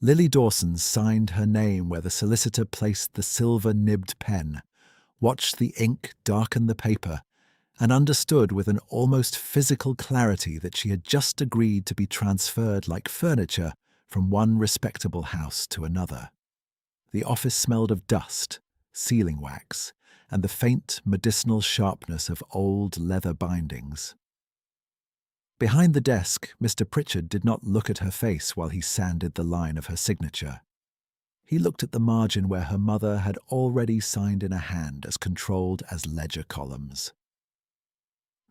Lily Dawson signed her name where the solicitor placed the silver-nibbed pen, watched the ink darken the paper, and understood with an almost physical clarity that she had just agreed to be transferred like furniture from one respectable house to another. The office smelled of dust, sealing wax, and the faint medicinal sharpness of old leather bindings. Behind the desk, Mr. Pritchard did not look at her face while he sanded the line of her signature. He looked at the margin where her mother had already signed in a hand as controlled as ledger columns.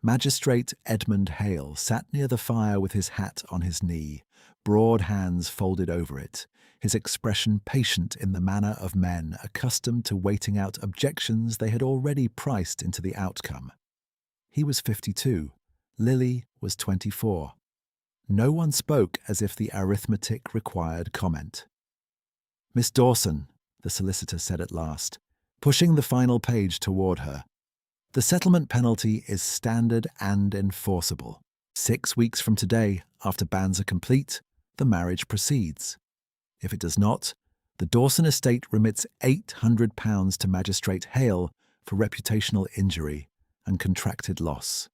Magistrate Edmund Hale sat near the fire with his hat on his knee, broad hands folded over it, his expression patient in the manner of men accustomed to waiting out objections they had already priced into the outcome. He was 52. Lily was 24. No one spoke as if the arithmetic required comment. "Miss Dawson," the solicitor said at last, pushing the final page toward her, "the settlement penalty is standard and enforceable. 6 weeks from today, after banns are complete, the marriage proceeds. If it does not, the Dawson estate remits £800 to Magistrate Hale for reputational injury and contracted loss."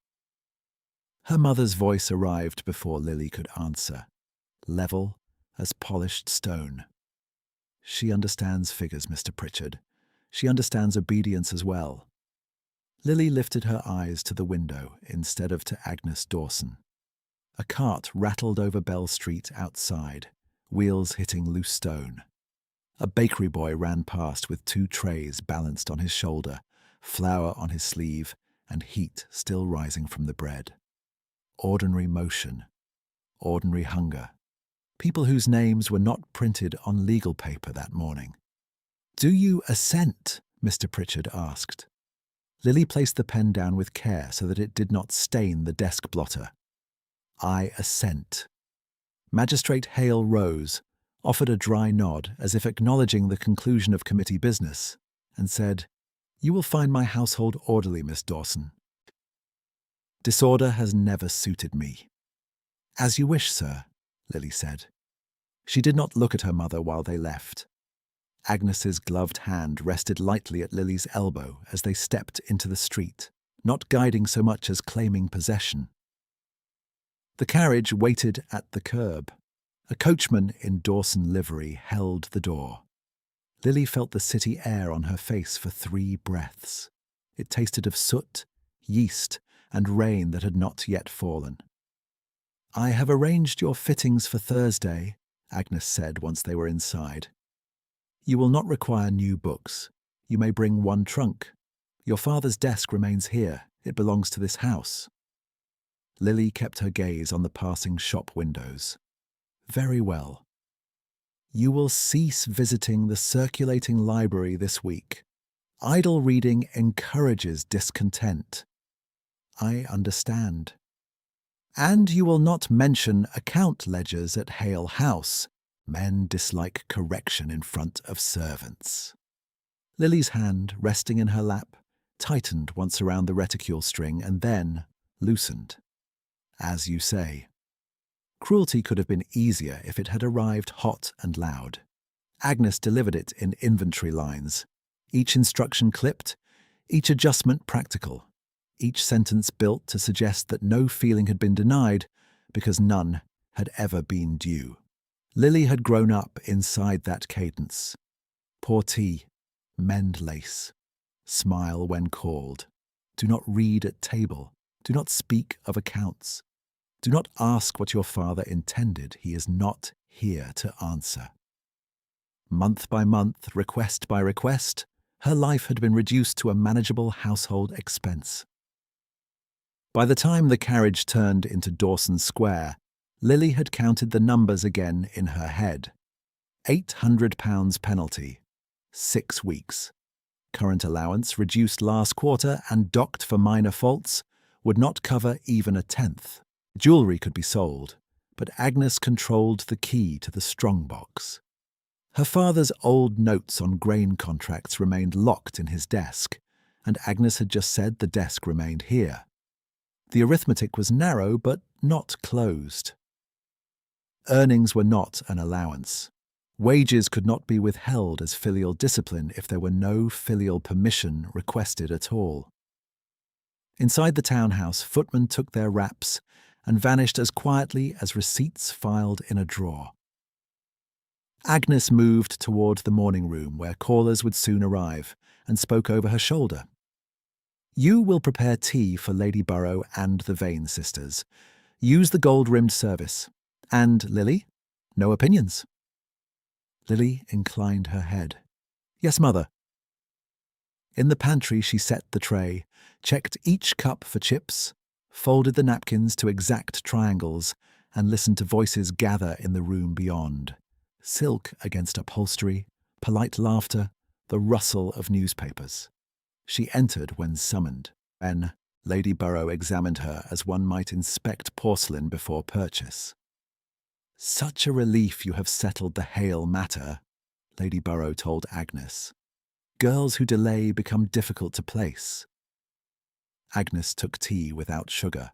Her mother's voice arrived before Lily could answer, level as polished stone. "She understands figures, Mr. Pritchard. She understands obedience as well." Lily lifted her eyes to the window instead of to Agnes Dawson. A cart rattled over Bell Street outside, wheels hitting loose stone. A bakery boy ran past with 2 trays balanced on his shoulder, flour on his sleeve, and heat still rising from the bread. Ordinary motion, ordinary hunger. People whose names were not printed on legal paper that morning. "Do you assent?" Mr. Pritchard asked. Lily placed the pen down with care so that it did not stain the desk blotter. "I assent." Magistrate Hale rose, offered a dry nod as if acknowledging the conclusion of committee business, and said, "You will find my household orderly, Miss Dawson." "Disorder has never suited me." "As you wish, sir," Lily said. She did not look at her mother while they left. Agnes's gloved hand rested lightly at Lily's elbow as they stepped into the street, not guiding so much as claiming possession. The carriage waited at the curb. A coachman in Dawson livery held the door. Lily felt the city air on her face for 3 breaths. It tasted of soot, yeast, and rain that had not yet fallen. "I have arranged your fittings for Thursday," Agnes said once they were inside. "You will not require new books. You may bring 1 trunk. Your father's desk remains here. It belongs to this house." Lily kept her gaze on the passing shop windows. "Very well. You will cease visiting the circulating library this week. Idle reading encourages discontent." "I understand." "And you will not mention account ledgers at Hale House. Men dislike correction in front of servants." Lily's hand, resting in her lap, tightened once around the reticule string and then loosened. "As you say." Cruelty could have been easier if it had arrived hot and loud. Agnes delivered it in inventory lines, each instruction clipped, each adjustment practical, each sentence built to suggest that no feeling had been denied because none had ever been due. Lily had grown up inside that cadence. Pour tea, mend lace, smile when called, do not read at table, do not speak of accounts, do not ask what your father intended, he is not here to answer. Month by month, request by request, her life had been reduced to a manageable household expense. By the time the carriage turned into Dawson Square, Lily had counted the numbers again in her head. £800 penalty, 6 weeks. Current allowance reduced last quarter and docked for minor faults would not cover even a tenth. Jewellery could be sold, but Agnes controlled the key to the strongbox. Her father's old notes on grain contracts remained locked in his desk, and Agnes had just said the desk remained here. The arithmetic was narrow but not closed. Earnings were not an allowance. Wages could not be withheld as filial discipline if there were no filial permission requested at all. Inside the townhouse, footmen took their wraps and vanished as quietly as receipts filed in a drawer. Agnes moved toward the morning room where callers would soon arrive and spoke over her shoulder. "You will prepare tea for Lady Burrow and the Vane sisters. Use the gold-rimmed service. And, Lily, no opinions." Lily inclined her head. "Yes, mother." In the pantry she set the tray, checked each cup for chips, folded the napkins to exact triangles, and listened to voices gather in the room beyond. Silk against upholstery, polite laughter, the rustle of newspapers. She entered when summoned. Then Lady Burrow examined her as one might inspect porcelain before purchase. "Such a relief you have settled the Heir matter," Lady Burrow told Agnes. "Girls who delay become difficult to place." Agnes took tea without sugar.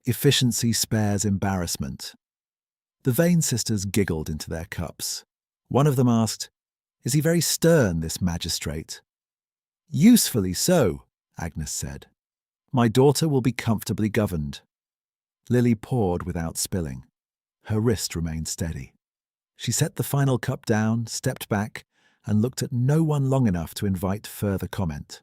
Efficiency spares embarrassment. The Vane sisters giggled into their cups. One of them asked, "Is he very stern, this magistrate?" "Usefully so," Agnes said. "My daughter will be comfortably governed." Lily poured without spilling. Her wrist remained steady. She set the final cup down, stepped back, and looked at no one long enough to invite further comment.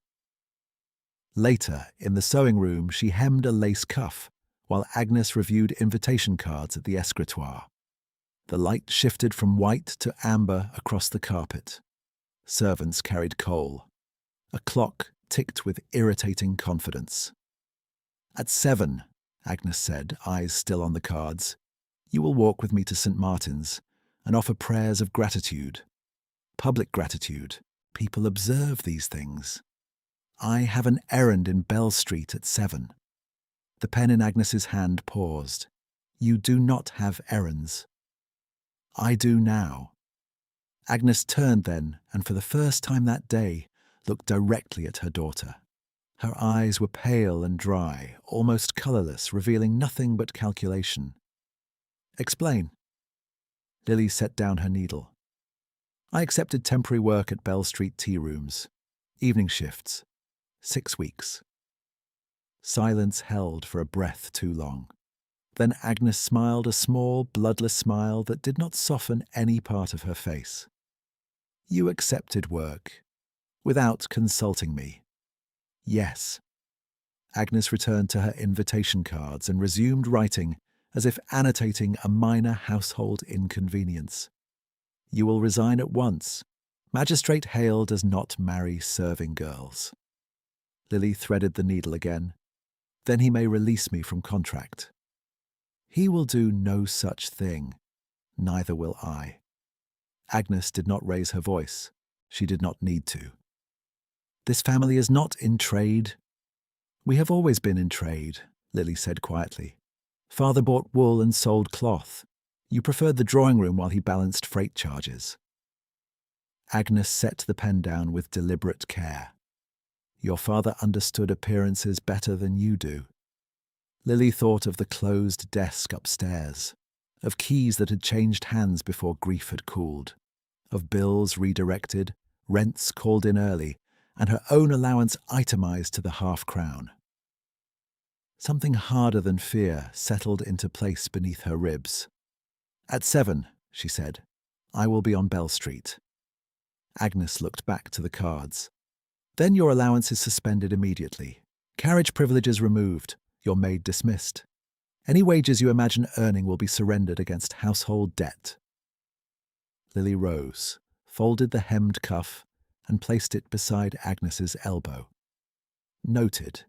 Later, in the sewing room, she hemmed a lace cuff, while Agnes reviewed invitation cards at the escritoire. The light shifted from white to amber across the carpet. Servants carried coal. A clock ticked with irritating confidence. "At 7, Agnes said, eyes still on the cards. "You will walk with me to St. Martin's and offer prayers of gratitude. Public gratitude. People observe these things. I have an errand in Bell Street at 7. The pen in Agnes's hand paused. "You do not have errands." "I do now." Agnes turned then, and for the first time that day, looked directly at her daughter. Her eyes were pale and dry, almost colourless, revealing nothing but calculation. "Explain." Lily set down her needle. "I accepted temporary work at Bell Street tea rooms. Evening shifts. 6 weeks." Silence held for a breath too long. Then Agnes smiled a small, bloodless smile that did not soften any part of her face. "You accepted work. Without consulting me." "Yes." Agnes returned to her invitation cards and resumed writing, as if annotating a minor household inconvenience. "You will resign at once. Magistrate Heir does not marry serving girls." Lily threaded the needle again. "Then he may release me from contract." "He will do no such thing. Neither will I." Agnes did not raise her voice. She did not need to. "This family is not in trade." "We have always been in trade," Lily said quietly. "Father bought wool and sold cloth. You preferred the drawing room while he balanced freight charges." Agnes set the pen down with deliberate care. "Your father understood appearances better than you do." Lily thought of the closed desk upstairs, of keys that had changed hands before grief had cooled, of bills redirected, rents called in early, and her own allowance itemized to the half-crown. Something harder than fear settled into place beneath her ribs. "At 7, she said. "I will be on Bell Street." Agnes looked back to the cards. "Then your allowance is suspended immediately. Carriage privileges removed. Your maid dismissed. Any wages you imagine earning will be surrendered against household debt." Lily rose, folded the hemmed cuff, and placed it beside Agnes's elbow. "Noted."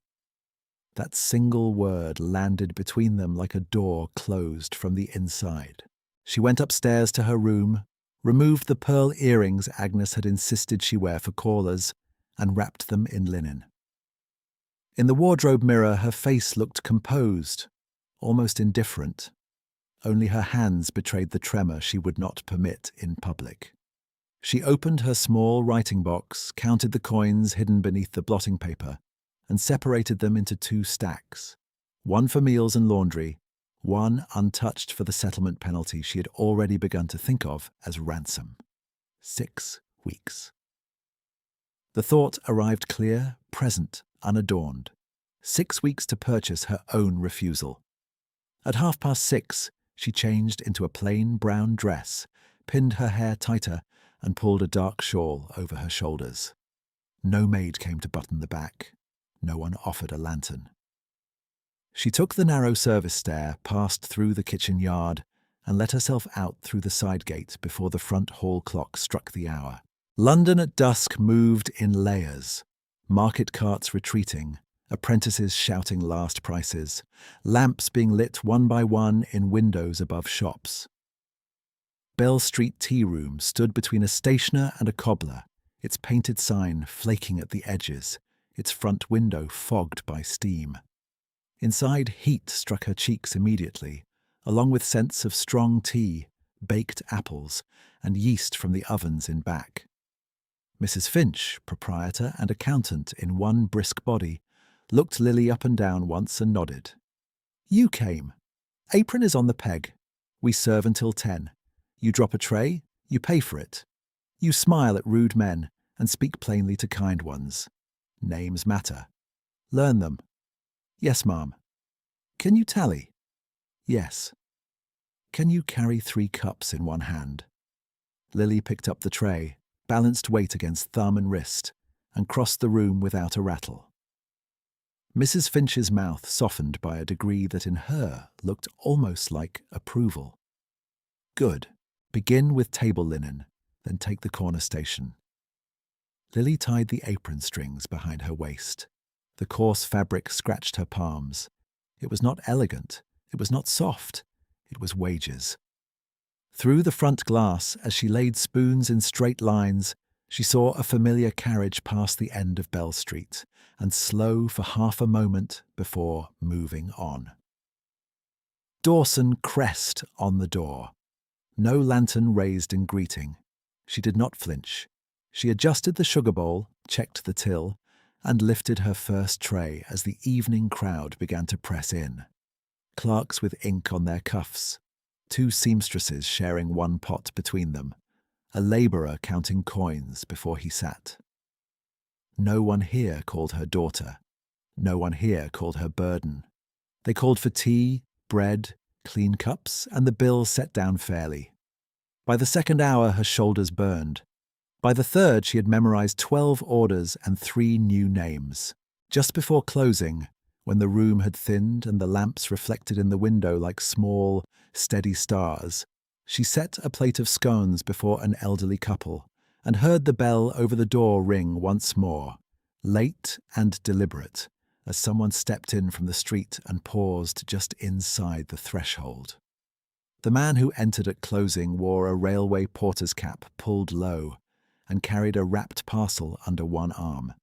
That single word landed between them like a door closed from the inside. She went upstairs to her room, removed the pearl earrings Agnes had insisted she wear for callers, and wrapped them in linen. In the wardrobe mirror, her face looked composed, almost indifferent. Only her hands betrayed the tremor she would not permit in public. She opened her small writing box, counted the coins hidden beneath the blotting paper, and separated them into 2 stacks, one for meals and laundry, one untouched for the settlement penalty she had already begun to think of as ransom. 6 weeks. The thought arrived clear, present, unadorned. 6 weeks to purchase her own refusal. At 6:30, she changed into a plain brown dress, pinned her hair tighter, and pulled a dark shawl over her shoulders. No maid came to button the back. No one offered a lantern. She took the narrow service stair, passed through the kitchen yard, and let herself out through the side gate before the front hall clock struck the hour. London at dusk moved in layers, market carts retreating, apprentices shouting last prices, lamps being lit one by one in windows above shops. Bell Street Tea Room stood between a stationer and a cobbler, its painted sign flaking at the edges, its front window fogged by steam. Inside, heat struck her cheeks immediately, along with scents of strong tea, baked apples, and yeast from the ovens in back. Mrs. Finch, proprietor and accountant in one brisk body, looked Lily up and down once and nodded. "You came. Apron is on the peg. We serve until 10. You drop a tray, you pay for it. You smile at rude men and speak plainly to kind ones. Names matter. Learn them." "Yes, ma'am." "Can you tally?" "Yes." "Can you carry 3 cups in one hand?" Lily picked up the tray, balanced weight against thumb and wrist, and crossed the room without a rattle. Mrs. Finch's mouth softened by a degree that in her looked almost like approval. "Good. Begin with table linen, then take the corner station." Lily tied the apron strings behind her waist. The coarse fabric scratched her palms. It was not elegant. It was not soft. It was wages. Through the front glass, as she laid spoons in straight lines, she saw a familiar carriage pass the end of Bell Street and slow for half a moment before moving on. Dawson crest on the door. No lantern raised in greeting. She did not flinch. She adjusted the sugar bowl, checked the till, and lifted her first tray as the evening crowd began to press in. Clerks with ink on their cuffs, 2 seamstresses sharing one pot between them, a labourer counting coins before he sat. No one here called her daughter. No one here called her burden. They called for tea, bread, clean cups, and the bill set down fairly. By the second hour, her shoulders burned. By the third, she had memorized 12 orders and 3 new names. Just before closing, when the room had thinned and the lamps reflected in the window like small, steady stars, she set a plate of scones before an elderly couple and heard the bell over the door ring once more, late and deliberate, as someone stepped in from the street and paused just inside the threshold. The man who entered at closing wore a railway porter's cap pulled low and carried a wrapped parcel under one arm.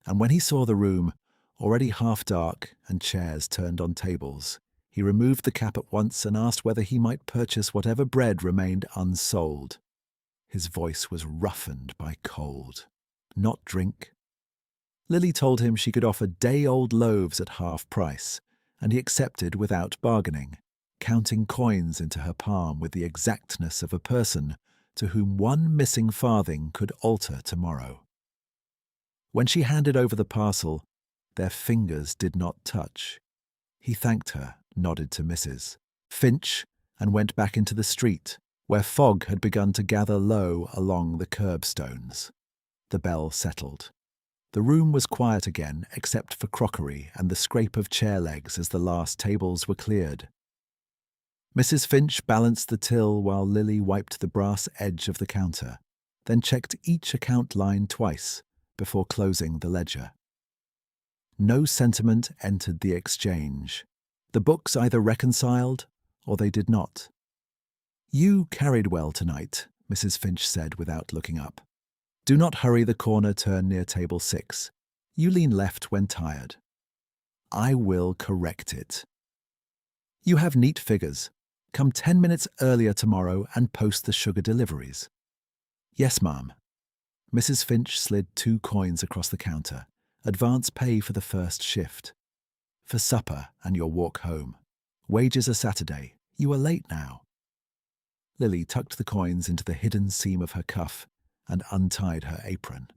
And when he saw the room, already half dark and chairs turned on tables, he removed the cap at once and asked whether he might purchase whatever bread remained unsold. His voice was roughened by cold. Not drink. Lily told him she could offer day-old loaves at half price, and he accepted without bargaining, counting coins into her palm with the exactness of a person to whom one missing farthing could alter tomorrow. When she handed over the parcel, their fingers did not touch. He thanked her, nodded to Mrs. Finch, and went back into the street, where fog had begun to gather low along the curbstones. The bell settled. The room was quiet again, except for crockery and the scrape of chair legs as the last tables were cleared. Mrs. Finch balanced the till while Lily wiped the brass edge of the counter, then checked each account line twice before closing the ledger. No sentiment entered the exchange. The books either reconciled or they did not. "You carried well tonight," Mrs. Finch said without looking up. "Do not hurry the corner turn near table 6. You lean left when tired." "I will correct it." "You have neat figures. Come 10 minutes earlier tomorrow and post the sugar deliveries." "Yes, ma'am." Mrs. Finch slid 2 coins across the counter. "Advance pay for the first shift. For supper and your walk home. Wages are Saturday. You are late now. Lily tucked the coins into the hidden seam of her cuff and untied her apron.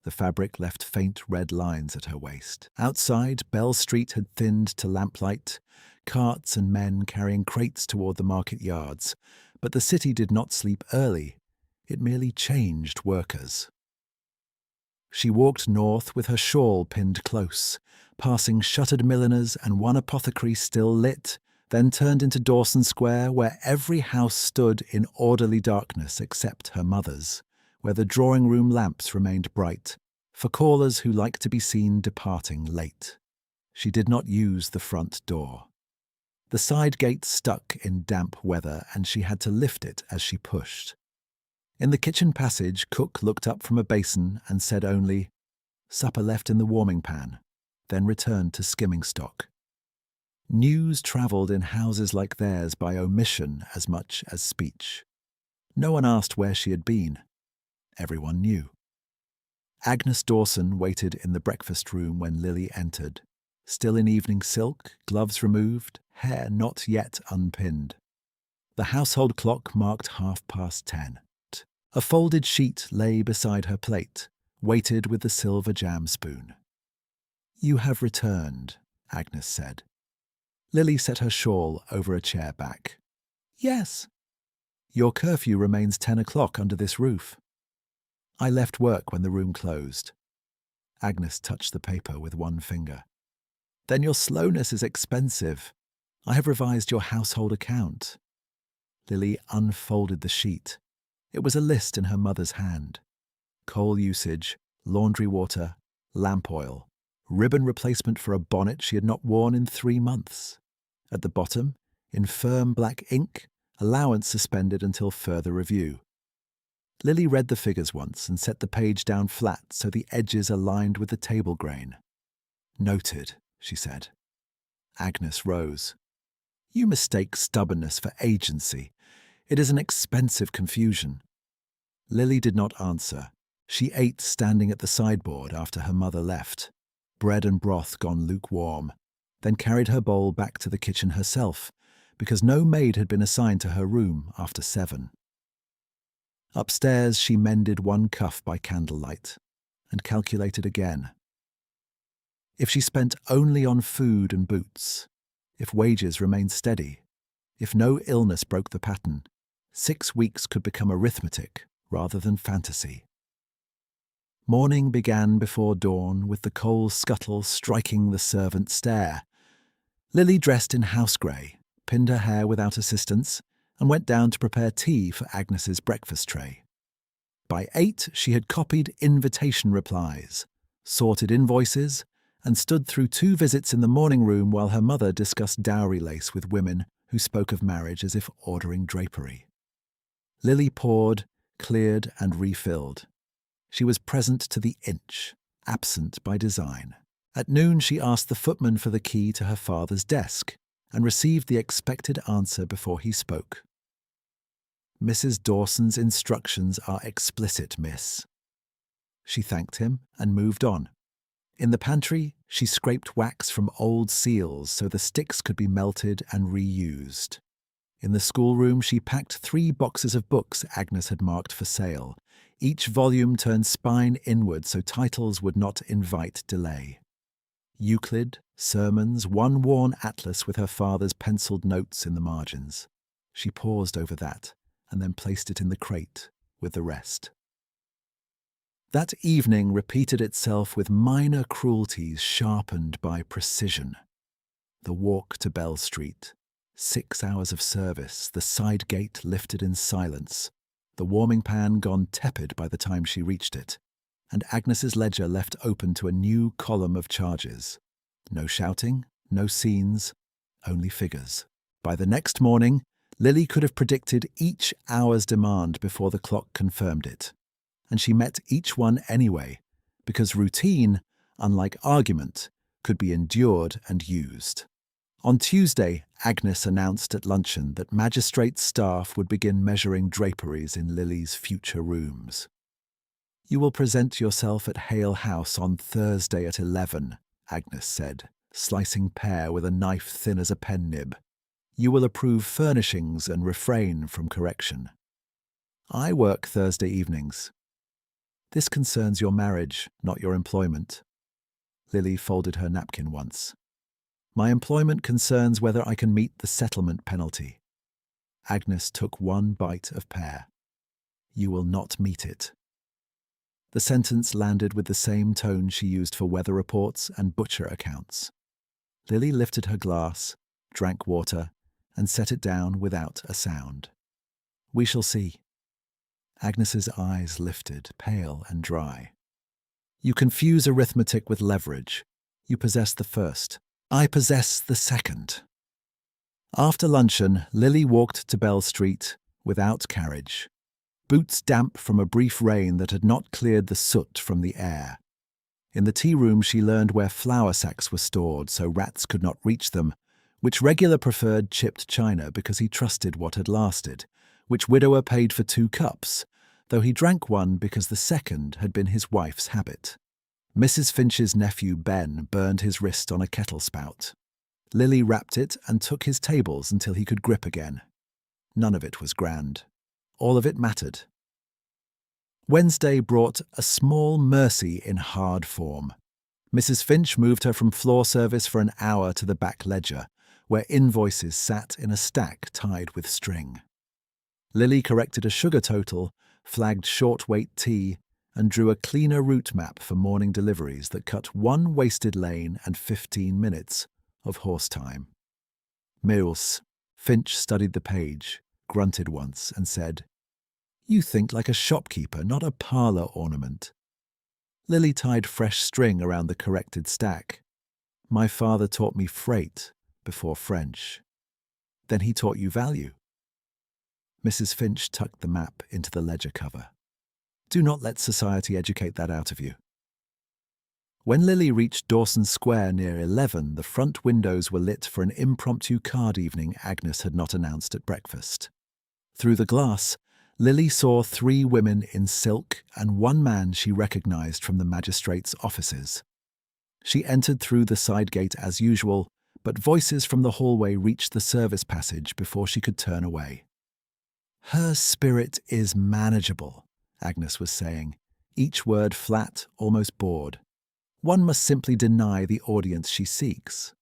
The fabric left faint red lines at her waist. Outside, Bell Street had thinned to lamplight, carts and men carrying crates toward the market yards. But the city did not sleep early. It merely changed workers. She walked north with her shawl pinned close, passing shuttered milliners and one apothecary still lit, then turned into Dawson Square, where every house stood in orderly darkness except her mother's, where the drawing-room lamps remained bright, for callers who liked to be seen departing late. She did not use the front door. The side gate stuck in damp weather, and she had to lift it as she pushed. In the kitchen passage, Cook looked up from a basin and said only, "Supper left in the warming pan," then returned to skimming stock. News travelled in houses like theirs by omission as much as speech. No one asked where she had been. Everyone knew. Agnes Dawson waited in the breakfast room when Lily entered, still in evening silk, gloves removed, hair not yet unpinned. The household clock marked 10:30. A folded sheet lay beside her plate, weighted with the silver jam spoon. "You have returned," Agnes said. Lily set her shawl over a chair back. "Yes." "Your curfew remains 10 o'clock under this roof." "I left work when the room closed." Agnes touched the paper with one finger. "Then your slowness is expensive. I have revised your household account." Lily unfolded the sheet. It was a list in her mother's hand. Coal usage, laundry water, lamp oil, ribbon replacement for a bonnet she had not worn in 3 months. At the bottom, in firm black ink, allowance suspended until further review. Lily read the figures once and set the page down flat so the edges aligned with the table grain. "Noted," she said. Agnes rose. "You mistake stubbornness for agency. It is an expensive confusion." Lily did not answer. She ate standing at the sideboard after her mother left, bread and broth gone lukewarm, then carried her bowl back to the kitchen herself, because no maid had been assigned to her room after 7. Upstairs she mended one cuff by candlelight, and calculated again. If she spent only on food and boots, if wages remained steady, if no illness broke the pattern, 6 weeks could become arithmetic rather than fantasy. Morning began before dawn, with the coal scuttle striking the servant stair. Lily dressed in house grey, pinned her hair without assistance, and went down to prepare tea for Agnes's breakfast tray. By 8, she had copied invitation replies, sorted invoices, and stood through 2 visits in the morning room while her mother discussed dowry lace with women who spoke of marriage as if ordering drapery. Lily poured, cleared, and refilled. She was present to the inch, absent by design. At noon she asked the footman for the key to her father's desk, and received the expected answer before he spoke. "Mrs. Dawson's instructions are explicit, miss." She thanked him and moved on. In the pantry, she scraped wax from old seals so the sticks could be melted and reused. In the schoolroom, she packed 3 boxes of books Agnes had marked for sale. Each volume turned spine inward so titles would not invite delay. Euclid, sermons, one worn atlas with her father's penciled notes in the margins. She paused over that, and then placed it in the crate with the rest. That evening repeated itself with minor cruelties sharpened by precision. The walk to Bell Street, 6 hours of service, the side gate lifted in silence, the warming pan gone tepid by the time she reached it, and Agnes's ledger left open to a new column of charges. No shouting, no scenes, only figures. By the next morning, Lily could have predicted each hour's demand before the clock confirmed it, and she met each one anyway, because routine, unlike argument, could be endured and used. On Tuesday, Agnes announced at luncheon that magistrate staff would begin measuring draperies in Lily's future rooms. "You will present yourself at Hale House on Thursday at 11, Agnes said, slicing pear with a knife thin as a pen nib. You will approve furnishings and refrain from correction. I work Thursday evenings. This concerns your marriage, not your employment. Lily folded her napkin once. My employment concerns whether I can meet the settlement penalty. Agnes took one bite of pear. You will not meet it. The sentence landed with the same tone she used for weather reports and butcher accounts. Lily lifted her glass, drank water, and set it down without a sound. We shall see. Agnes's eyes lifted, pale and dry. You confuse arithmetic with leverage. You possess the first. I possess the second. After luncheon, Lily walked to Bell Street without carriage, boots damp from a brief rain that had not cleared the soot from the air. In the tea room she learned where flour sacks were stored so rats could not reach them, which regular preferred chipped china because he trusted what had lasted, which widower paid for 2 cups, though he drank one because the second had been his wife's habit. Mrs. Finch's nephew Ben burned his wrist on a kettle spout. Lily wrapped it and took his tables until he could grip again. None of it was grand. All of it mattered. Wednesday brought a small mercy in hard form. Mrs. Finch moved her from floor service for an hour to the back ledger, where invoices sat in a stack tied with string. Lily corrected a sugar total, flagged short-wait tea, and drew a cleaner route map for morning deliveries that cut 1 wasted lane and 15 minutes of horse time. Meals. Finch studied the page, grunted once, and said, You think like a shopkeeper, not a parlour ornament. Lily tied fresh string around the corrected stack. My father taught me freight before French. Then he taught you value. Mrs. Finch tucked the map into the ledger cover. Do not let society educate that out of you. When Lily reached Dawson Square near 11, the front windows were lit for an impromptu card evening Agnes had not announced at breakfast. Through the glass, Lily saw 3 women in silk and 1 man she recognized from the magistrate's offices. She entered through the side gate as usual, but voices from the hallway reached the service passage before she could turn away. Her spirit is manageable, Agnes was saying, each word flat, almost bored. One must simply deny the audience she seeks.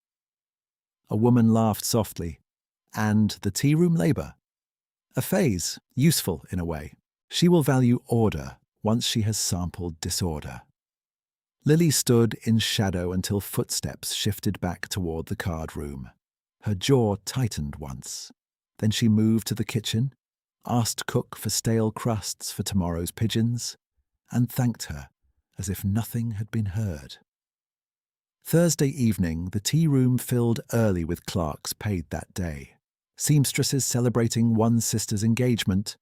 A woman laughed softly. And the tea-room labour? A phase, useful in a way. She will value order once she has sampled disorder. Lily stood in shadow until footsteps shifted back toward the card room. Her jaw tightened once. Then she moved to the kitchen, asked cook for stale crusts for tomorrow's pigeons, and thanked her as if nothing had been heard. Thursday evening, the tea room filled early with clerks paid that day. Seamstresses celebrating one sister's engagement,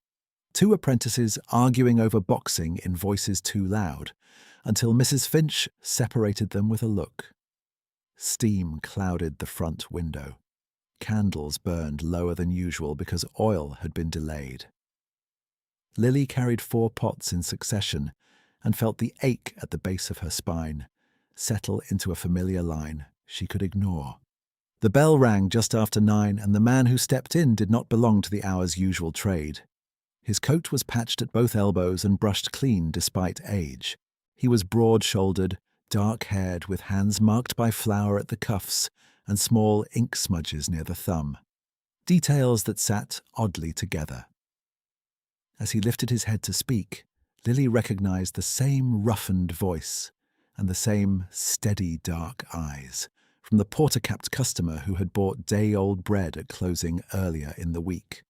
2 apprentices arguing over boxing in voices too loud, until Mrs. Finch separated them with a look. Steam clouded the front window. Candles burned lower than usual because oil had been delayed. Lily carried 4 pots in succession and felt the ache at the base of her spine settle into a familiar line she could ignore. The bell rang just after 9, and the man who stepped in did not belong to the hour's usual trade. His coat was patched at both elbows and brushed clean despite age. He was broad-shouldered, dark-haired, with hands marked by flour at the cuffs and small ink smudges near the thumb, details that sat oddly together. As he lifted his head to speak, Lily recognized the same roughened voice and the same steady dark eyes from the porter-capped customer who had bought day-old bread at closing earlier in the week.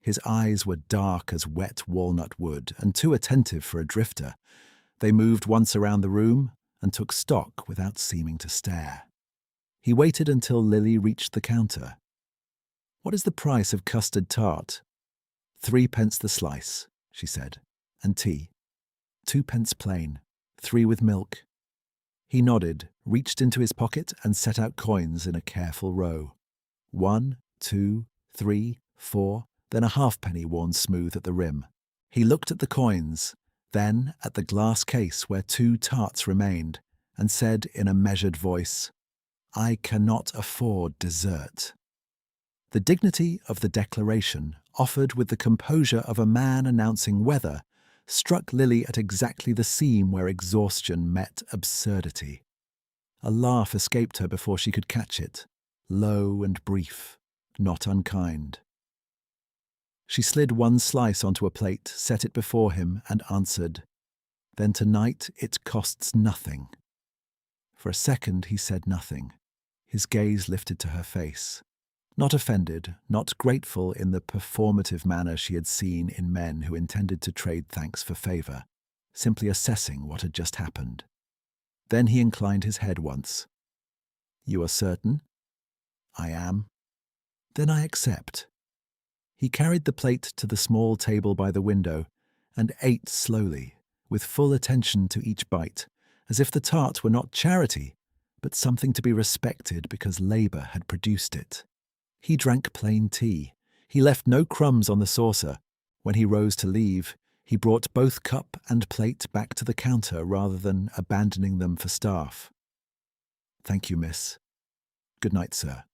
His eyes were dark as wet walnut wood and too attentive for a drifter. They moved once around the room and took stock without seeming to stare. He waited until Lily reached the counter. What is the price of custard tart? 3 pence the slice, she said. And tea? 2 pence plain, 3 with milk. He nodded, reached into his pocket and set out coins in a careful row. 1, 2, 3, 4, then a halfpenny worn smooth at the rim. He looked at the coins, then at the glass case where 2 tarts remained, and said in a measured voice, I cannot afford dessert. The dignity of the declaration, offered with the composure of a man announcing weather, struck Lily at exactly the seam where exhaustion met absurdity. A laugh escaped her before she could catch it, low and brief, not unkind. She slid one slice onto a plate, set it before him, and answered, "Then tonight it costs nothing." For a second he said nothing. His gaze lifted to her face. Not offended, not grateful in the performative manner she had seen in men who intended to trade thanks for favor, simply assessing what had just happened. Then he inclined his head once. "You are certain?" "I am." "Then I accept." He carried the plate to the small table by the window and ate slowly, with full attention to each bite, as if the tart were not charity, but something to be respected because labor had produced it. He drank plain tea. He left no crumbs on the saucer. When he rose to leave, he brought both cup and plate back to the counter rather than abandoning them for staff. "Thank you, miss. Good night, sir."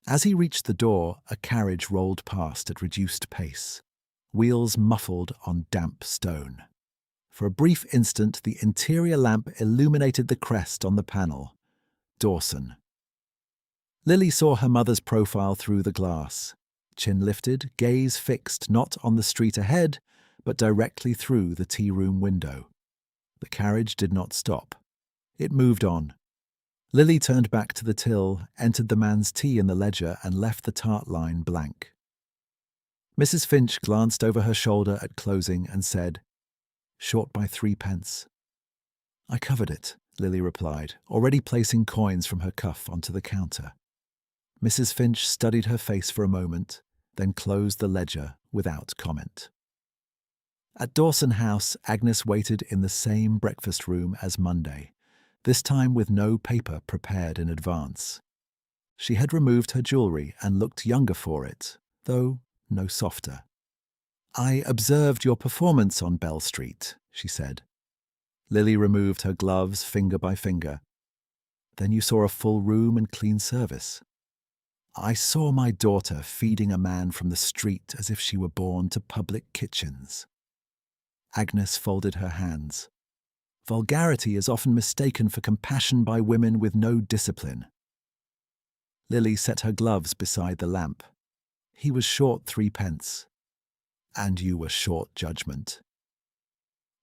As he reached the door, a carriage rolled past at reduced pace, wheels muffled on damp stone. For a brief instant, the interior lamp illuminated the crest on the panel. Dawson. Lily saw her mother's profile through the glass, chin lifted, gaze fixed not on the street ahead, but directly through the tea-room window. The carriage did not stop. It moved on. Lily turned back to the till, entered the man's tea in the ledger, and left the tart line blank. Mrs. Finch glanced over her shoulder at closing and said, "Short by 3p." "I covered it," Lily replied, already placing coins from her cuff onto the counter. Mrs. Finch studied her face for a moment, then closed the ledger without comment. At Dawson House, Agnes waited in the same breakfast room as Monday, this time with no paper prepared in advance. She had removed her jewellery and looked younger for it, though no softer. "I observed your performance on Bell Street," she said. Lily removed her gloves finger by finger. "Then you saw a full room and clean service." "I saw my daughter feeding a man from the street as if she were born to public kitchens." Agnes folded her hands. Vulgarity is often mistaken for compassion by women with no discipline. Lily set her gloves beside the lamp. "He was short 3p. And you were short judgment."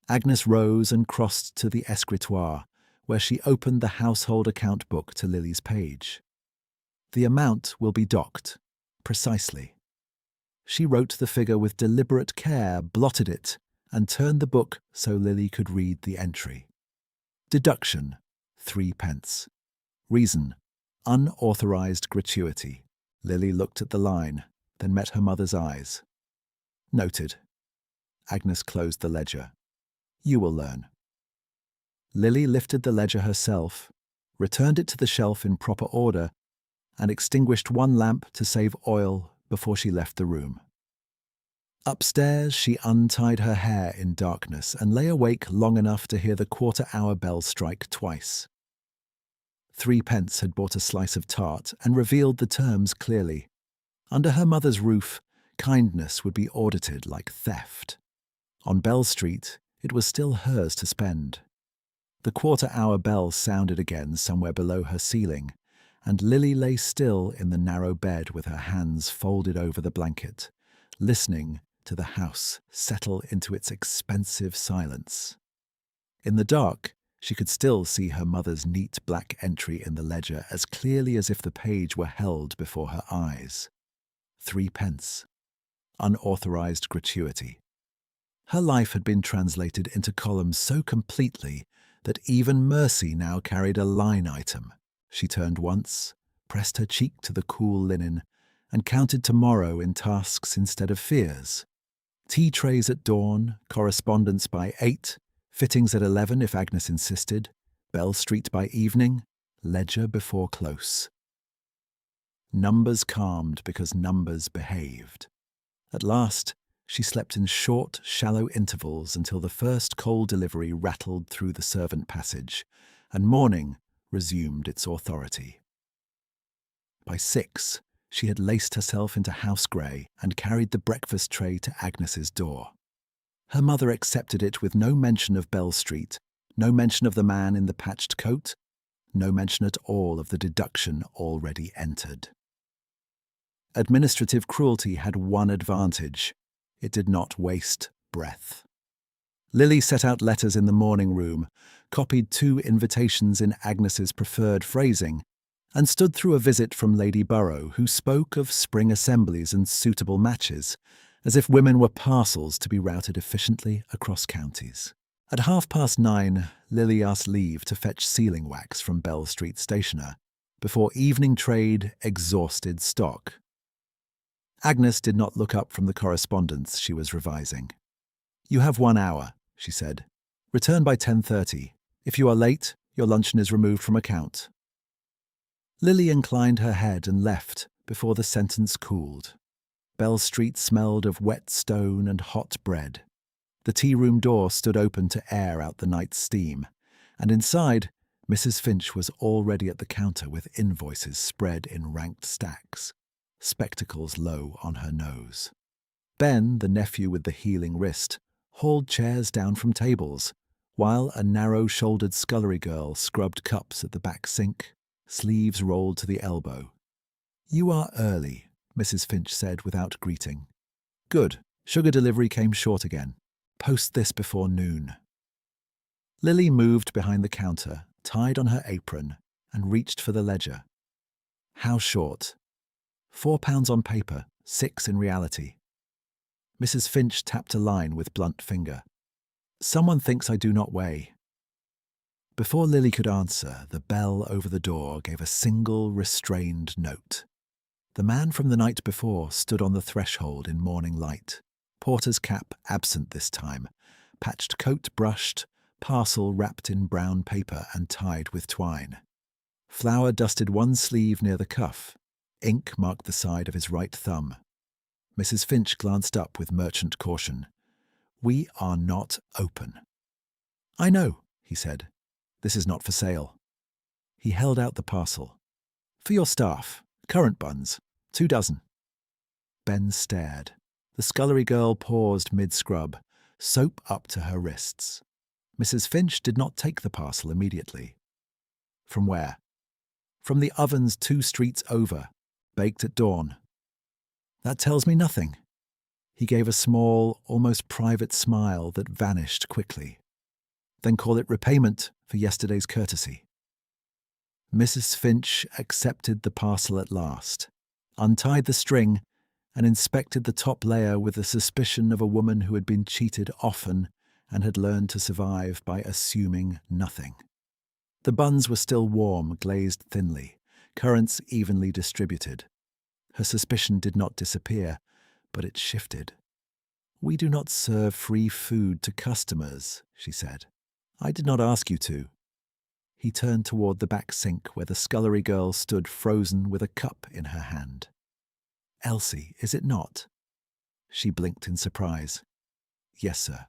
Agnes rose and crossed to the escritoire, where she opened the household account book to Lily's page. "The amount will be docked, precisely." She wrote the figure with deliberate care, blotted it, and turned the book so Lily could read the entry. Deduction, 3p. Reason, unauthorized gratuity. Lily looked at the line, then met her mother's eyes. Noted. Agnes closed the ledger. "You will learn." Lily lifted the ledger herself, returned it to the shelf in proper order, and extinguished one lamp to save oil before she left the room. Upstairs, she untied her hair in darkness and lay awake long enough to hear the quarter-hour bell strike twice. 3p had bought a slice of tart and revealed the terms clearly. Under her mother's roof, kindness would be audited like theft. On Bell Street, it was still hers to spend. The quarter-hour bell sounded again somewhere below her ceiling, and Lily lay still in the narrow bed with her hands folded over the blanket, listening to the house settle into its expensive silence. In the dark, she could still see her mother's neat black entry in the ledger as clearly as if the page were held before her eyes. 3p. Unauthorized gratuity. Her life had been translated into columns so completely that even mercy now carried a line item. She turned once, pressed her cheek to the cool linen, and counted tomorrow in tasks instead of fears. Tea trays at dawn, correspondence by 8, fittings at 11 if Agnes insisted, Bell Street by evening, ledger before close. Numbers calmed because numbers behaved. At last, she slept in short, shallow intervals until the first coal delivery rattled through the servant passage, and morning resumed its authority. By 6, She had laced herself into house grey and carried the breakfast tray to Agnes's door. Her mother accepted it with no mention of Bell Street, no mention of the man in the patched coat, no mention at all of the deduction already entered. Administrative cruelty had one advantage: it did not waste breath. Lily set out letters in the morning room, copied 2 invitations in Agnes's preferred phrasing, and stood through a visit from Lady Burrow, who spoke of spring assemblies and suitable matches, as if women were parcels to be routed efficiently across counties. At 9:30, Lily asked leave to fetch sealing wax from Bell Street stationer, before evening trade exhausted stock. Agnes did not look up from the correspondence she was revising. "You have 1 hour," she said. "Return by 10:30. If you are late, your luncheon is removed from account." Lily inclined her head and left before the sentence cooled. Bell Street smelled of wet stone and hot bread. The tea-room door stood open to air out the night's steam, and inside, Mrs. Finch was already at the counter with invoices spread in ranked stacks, spectacles low on her nose. Ben, the nephew with the healing wrist, hauled chairs down from tables, while a narrow-shouldered scullery girl scrubbed cups at the back sink, sleeves rolled to the elbow. "You are early," Mrs. Finch said without greeting. "Good. Sugar delivery came short again. Post this before noon." Lily moved behind the counter, tied on her apron, and reached for the ledger. How short? £4 on paper, 6 in reality. Mrs. Finch tapped a line with blunt finger. "Someone thinks I do not weigh." Before Lily could answer, the bell over the door gave a single restrained note. The man from the night before stood on the threshold in morning light, porter's cap absent this time, patched coat brushed, parcel wrapped in brown paper and tied with twine. Flour dusted one sleeve near the cuff, ink marked the side of his right thumb. Mrs. Finch glanced up with merchant caution. "We are not open." "I know," he said. "This is not for sale." He held out the parcel. "For your staff. Currant buns. 2 dozen." Ben stared. The scullery girl paused mid-scrub, soap up to her wrists. Mrs. Finch did not take the parcel immediately. "From where?" "From the ovens 2 streets over. Baked at dawn." "That tells me nothing." He gave a small, almost private smile that vanished quickly. "Then call it repayment for yesterday's courtesy." Mrs. Finch accepted the parcel at last, untied the string, and inspected the top layer with the suspicion of a woman who had been cheated often and had learned to survive by assuming nothing. The buns were still warm, glazed thinly, currants evenly distributed. Her suspicion did not disappear, but it shifted. "We do not serve free food to customers," she said. "I did not ask you to." He turned toward the back sink where the scullery girl stood frozen with a cup in her hand. "Elsie, is it not?" She blinked in surprise. "Yes, sir."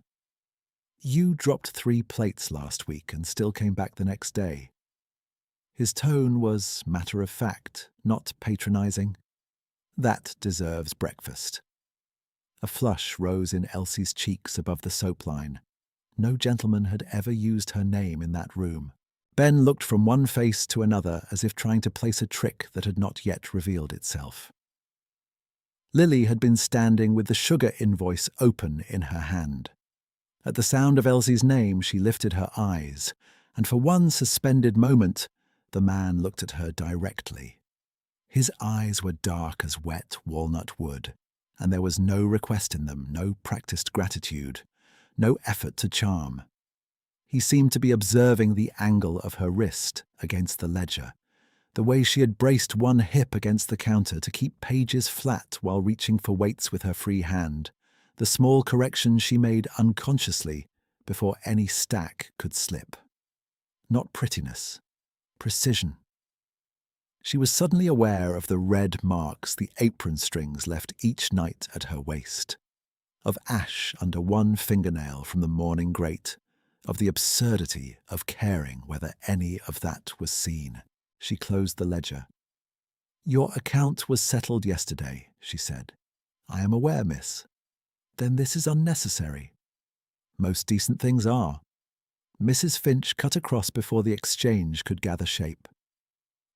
"You dropped 3 plates last week and still came back the next day." His tone was matter-of-fact, not patronizing. "That deserves breakfast." A flush rose in Elsie's cheeks above the soap line. No gentleman had ever used her name in that room. Ben looked from one face to another as if trying to place a trick that had not yet revealed itself. Lily had been standing with the sugar invoice open in her hand. At the sound of Elsie's name, she lifted her eyes, and for one suspended moment, the man looked at her directly. His eyes were dark as wet walnut wood, and there was no request in them, no practiced gratitude, no effort to charm. He seemed to be observing the angle of her wrist against the ledger, the way she had braced one hip against the counter to keep pages flat while reaching for weights with her free hand, the small corrections she made unconsciously before any stack could slip. Not prettiness, precision. She was suddenly aware of the red marks the apron strings left each night at her waist, of ash under one fingernail from the morning grate, of the absurdity of caring whether any of that was seen. She closed the ledger. "Your account was settled yesterday," she said. "I am aware, miss." "Then this is unnecessary." "Most decent things are." Mrs. Finch cut across before the exchange could gather shape.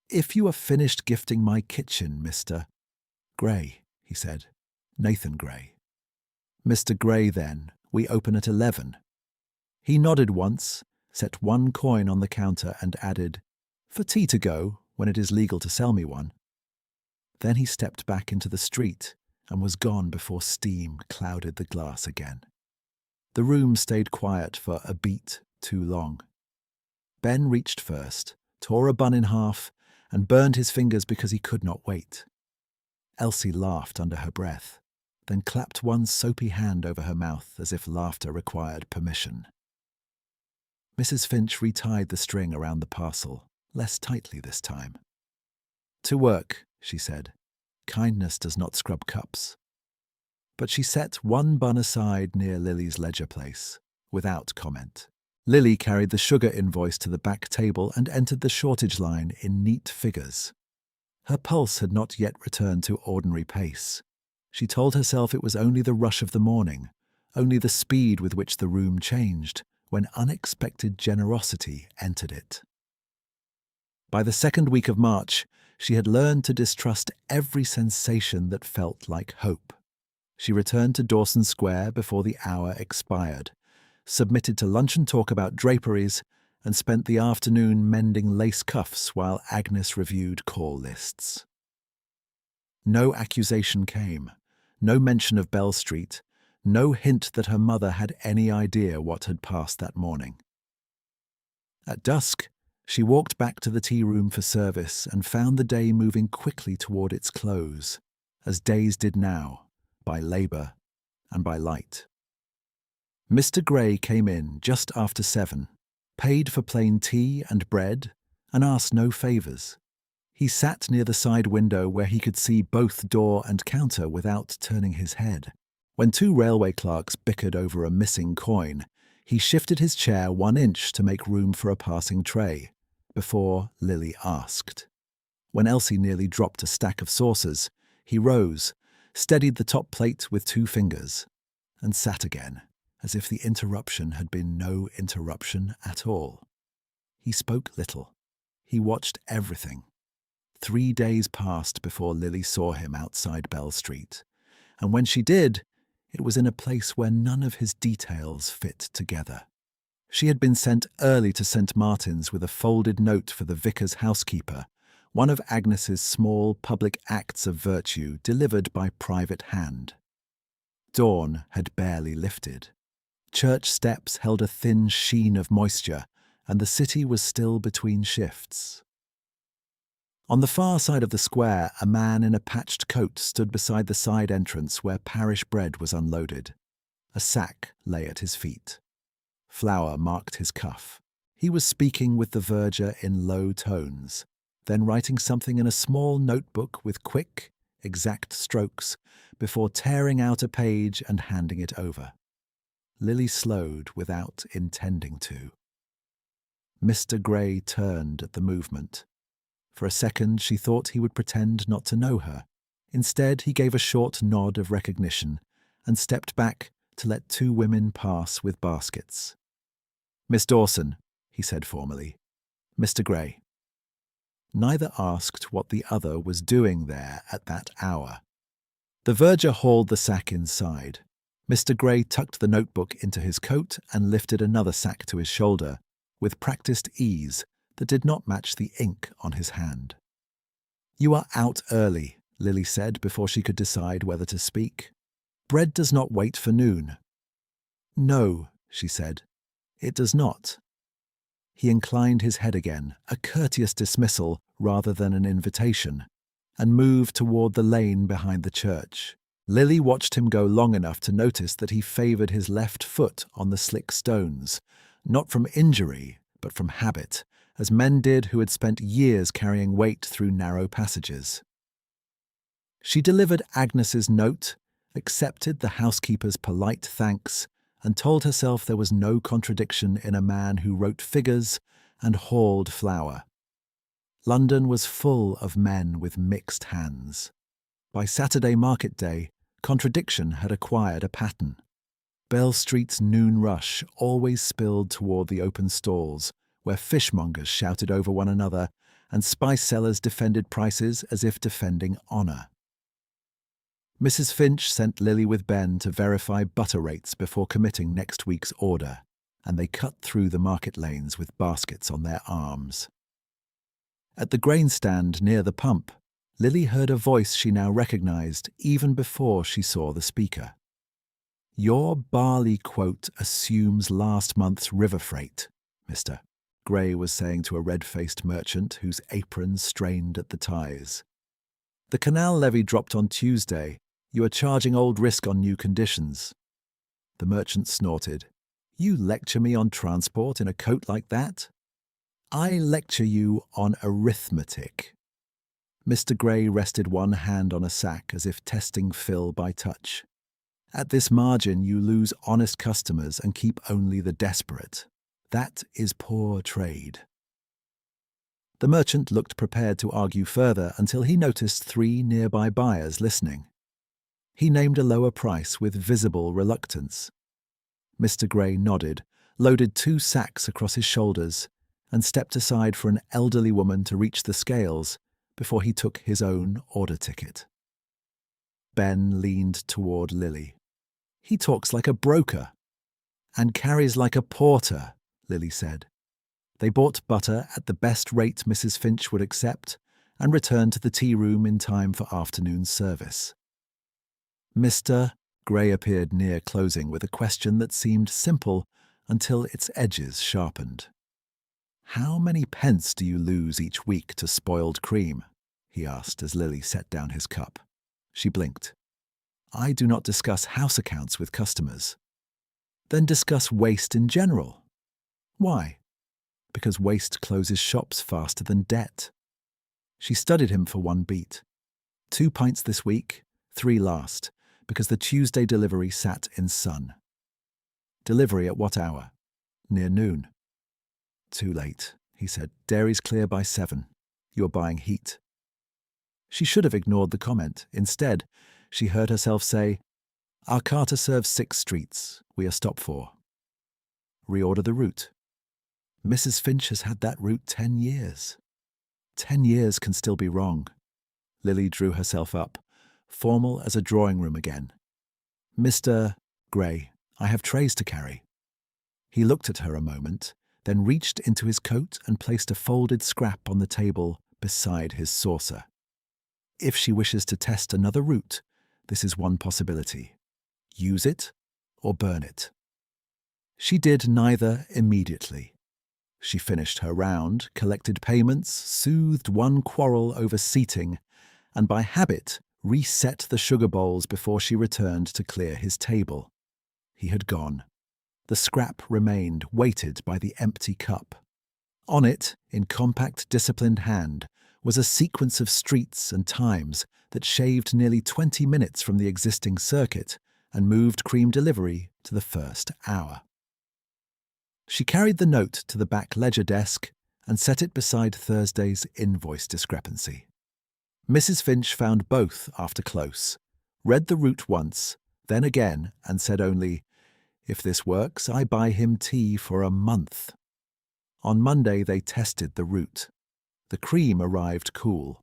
"If you are finished gifting my kitchen, Mr. Gray," he said. "Nathan Gray." "Mr. Gray, then. We open at 11. He nodded once, set one coin on the counter and added, "For tea to go, when it is legal to sell me one." Then he stepped back into the street and was gone before steam clouded the glass again. The room stayed quiet for a beat too long. Ben reached first, tore a bun in half, and burned his fingers because he could not wait. Elsie laughed under her breath, then clapped one soapy hand over her mouth as if laughter required permission. Mrs. Finch retied the string around the parcel, less tightly this time. "To work," she said. "Kindness does not scrub cups." But she set one bun aside near Lily's ledger place, without comment. Lily carried the sugar invoice to the back table and entered the shortage line in neat figures. Her pulse had not yet returned to ordinary pace. She told herself it was only the rush of the morning, only the speed with which the room changed, when unexpected generosity entered it. By the second week of March, she had learned to distrust every sensation that felt like hope. She returned to Dawson Square before the hour expired, submitted to luncheon talk about draperies, and spent the afternoon mending lace cuffs while Agnes reviewed call lists. No accusation came, no mention of Bell Street, no hint that her mother had any idea what had passed that morning. At dusk, she walked back to the tea room for service and found the day moving quickly toward its close, as days did now, by labour and by light. Mr. Gray came in just after 7, paid for plain tea and bread, and asked no favours. He sat near the side window where he could see both door and counter without turning his head. When 2 railway clerks bickered over a missing coin, he shifted his chair 1 inch to make room for a passing tray, before Lily asked. When Elsie nearly dropped a stack of saucers, he rose, steadied the top plate with 2 fingers, and sat again, as if the interruption had been no interruption at all. He spoke little. He watched everything. 3 days passed before Lily saw him outside Bell Street, and when she did, it was in a place where none of his details fit together. She had been sent early to St. Martin's with a folded note for the vicar's housekeeper, one of Agnes's small public acts of virtue delivered by private hand. Dawn had barely lifted. Church steps held a thin sheen of moisture, and the city was still between shifts. On the far side of the square, a man in a patched coat stood beside the side entrance where parish bread was unloaded. A sack lay at his feet. Flour marked his cuff. He was speaking with the verger in low tones, then writing something in a small notebook with quick, exact strokes, before tearing out a page and handing it over. Lily slowed without intending to. Mr. Gray turned at the movement. For a second she thought he would pretend not to know her. Instead, he gave a short nod of recognition and stepped back to let 2 women pass with baskets. "Miss Dawson," he said formally. "Mr. Gray." Neither asked what the other was doing there at that hour. The verger hauled the sack inside. Mr. Gray tucked the notebook into his coat and lifted another sack to his shoulder, with practiced ease that did not match the ink on his hand. "You are out early," Lily said before she could decide whether to speak. "Bread does not wait for noon." "No," she said, "it does not." He inclined his head again, a courteous dismissal rather than an invitation, and moved toward the lane behind the church. Lily watched him go long enough to notice that he favoured his left foot on the slick stones, not from injury, but from habit, as men did who had spent years carrying weight through narrow passages. She delivered Agnes's note, accepted the housekeeper's polite thanks, and told herself there was no contradiction in a man who wrote figures and hauled flour. London was full of men with mixed hands. By Saturday market day, contradiction had acquired a pattern. Bell Street's noon rush always spilled toward the open stalls, where fishmongers shouted over one another and spice sellers defended prices as if defending honour. Mrs. Finch sent Lily with Ben to verify butter rates before committing next week's order, and they cut through the market lanes with baskets on their arms. At the grain stand near the pump, Lily heard a voice she now recognised even before she saw the speaker. "Your barley quote assumes last month's river freight, Mr. Gray was saying to a red-faced merchant whose apron strained at the ties. "The canal levy dropped on Tuesday. You are charging old risk on new conditions." The merchant snorted. "You lecture me on transport in a coat like that?" "I lecture you on arithmetic." Mr. Gray rested one hand on a sack as if testing Phil by touch. "At this margin you lose honest customers and keep only the desperate. That is poor trade." The merchant looked prepared to argue further until he noticed 3 nearby buyers listening. He named a lower price with visible reluctance. Mr. Gray nodded, loaded 2 sacks across his shoulders, and stepped aside for an elderly woman to reach the scales before he took his own order ticket. Ben leaned toward Lily. "He talks like a broker." "And carries like a porter," Lily said. They bought butter at the best rate Mrs. Finch would accept and returned to the tea room in time for afternoon service. Mr. Gray appeared near closing with a question that seemed simple until its edges sharpened. "How many pence do you lose each week to spoiled cream?" he asked as Lily set down his cup. She blinked. "I do not discuss house accounts with customers." "Then discuss waste in general." "Why?" "Because waste closes shops faster than debt." She studied him for one beat. 2 pints this week, 3 last, because the Tuesday delivery sat in sun. "Delivery at what hour?" "Near noon." "Too late," he said. "Dairy's clear by 7. You're buying heat." She should have ignored the comment. Instead, she heard herself say, "Our carter serves 6 streets. We are stopped for." "Reorder the route." "Mrs. Finch has had that route 10 years. 10 years can still be wrong." Lily drew herself up, formal as a drawing room again. "Mr. Gray, I have trays to carry." He looked at her a moment, then reached into his coat and placed a folded scrap on the table beside his saucer. "If she wishes to test another route, this is one possibility. Use it or burn it." She did neither immediately. She finished her round, collected payments, soothed one quarrel over seating, and by habit reset the sugar bowls before she returned to clear his table. He had gone. The scrap remained, weighted by the empty cup. On it, in compact, disciplined hand, was a sequence of streets and times that shaved nearly 20 minutes from the existing circuit and moved cream delivery to the first hour. She carried the note to the back ledger desk and set it beside Thursday's invoice discrepancy. Mrs. Finch found both after close, read the route once, then again, and said only, "If this works, I buy him tea for a month." On Monday they tested the route. The cream arrived cool.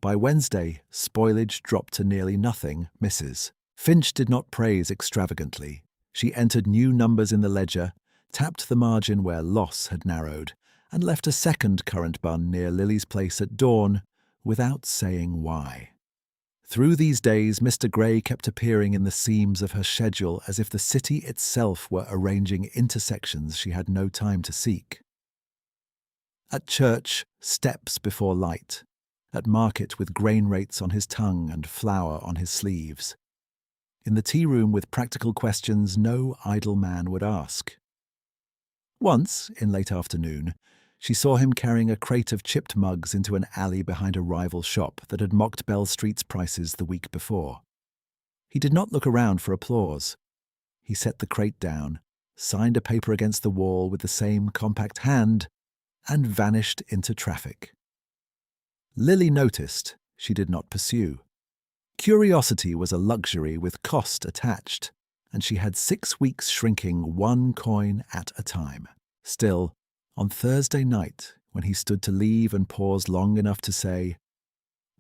By Wednesday, spoilage dropped to nearly nothing. Mrs. Finch did not praise extravagantly. She entered new numbers in the ledger, tapped the margin where loss had narrowed, and left a second currant bun near Lily's place at dawn, without saying why. Through these days, Mr. Gray kept appearing in the seams of her schedule as if the city itself were arranging intersections she had no time to seek. At church, steps before light. At market, with grain rates on his tongue and flour on his sleeves. In the tea room, with practical questions no idle man would ask. Once, in late afternoon, she saw him carrying a crate of chipped mugs into an alley behind a rival shop that had mocked Bell Street's prices the week before. He did not look around for applause. He set the crate down, signed a paper against the wall with the same compact hand, and vanished into traffic. Lily noticed. She did not pursue. Curiosity was a luxury with cost attached, and she had 6 weeks shrinking 1 coin at a time. Still, on Thursday night, when he stood to leave and paused long enough to say,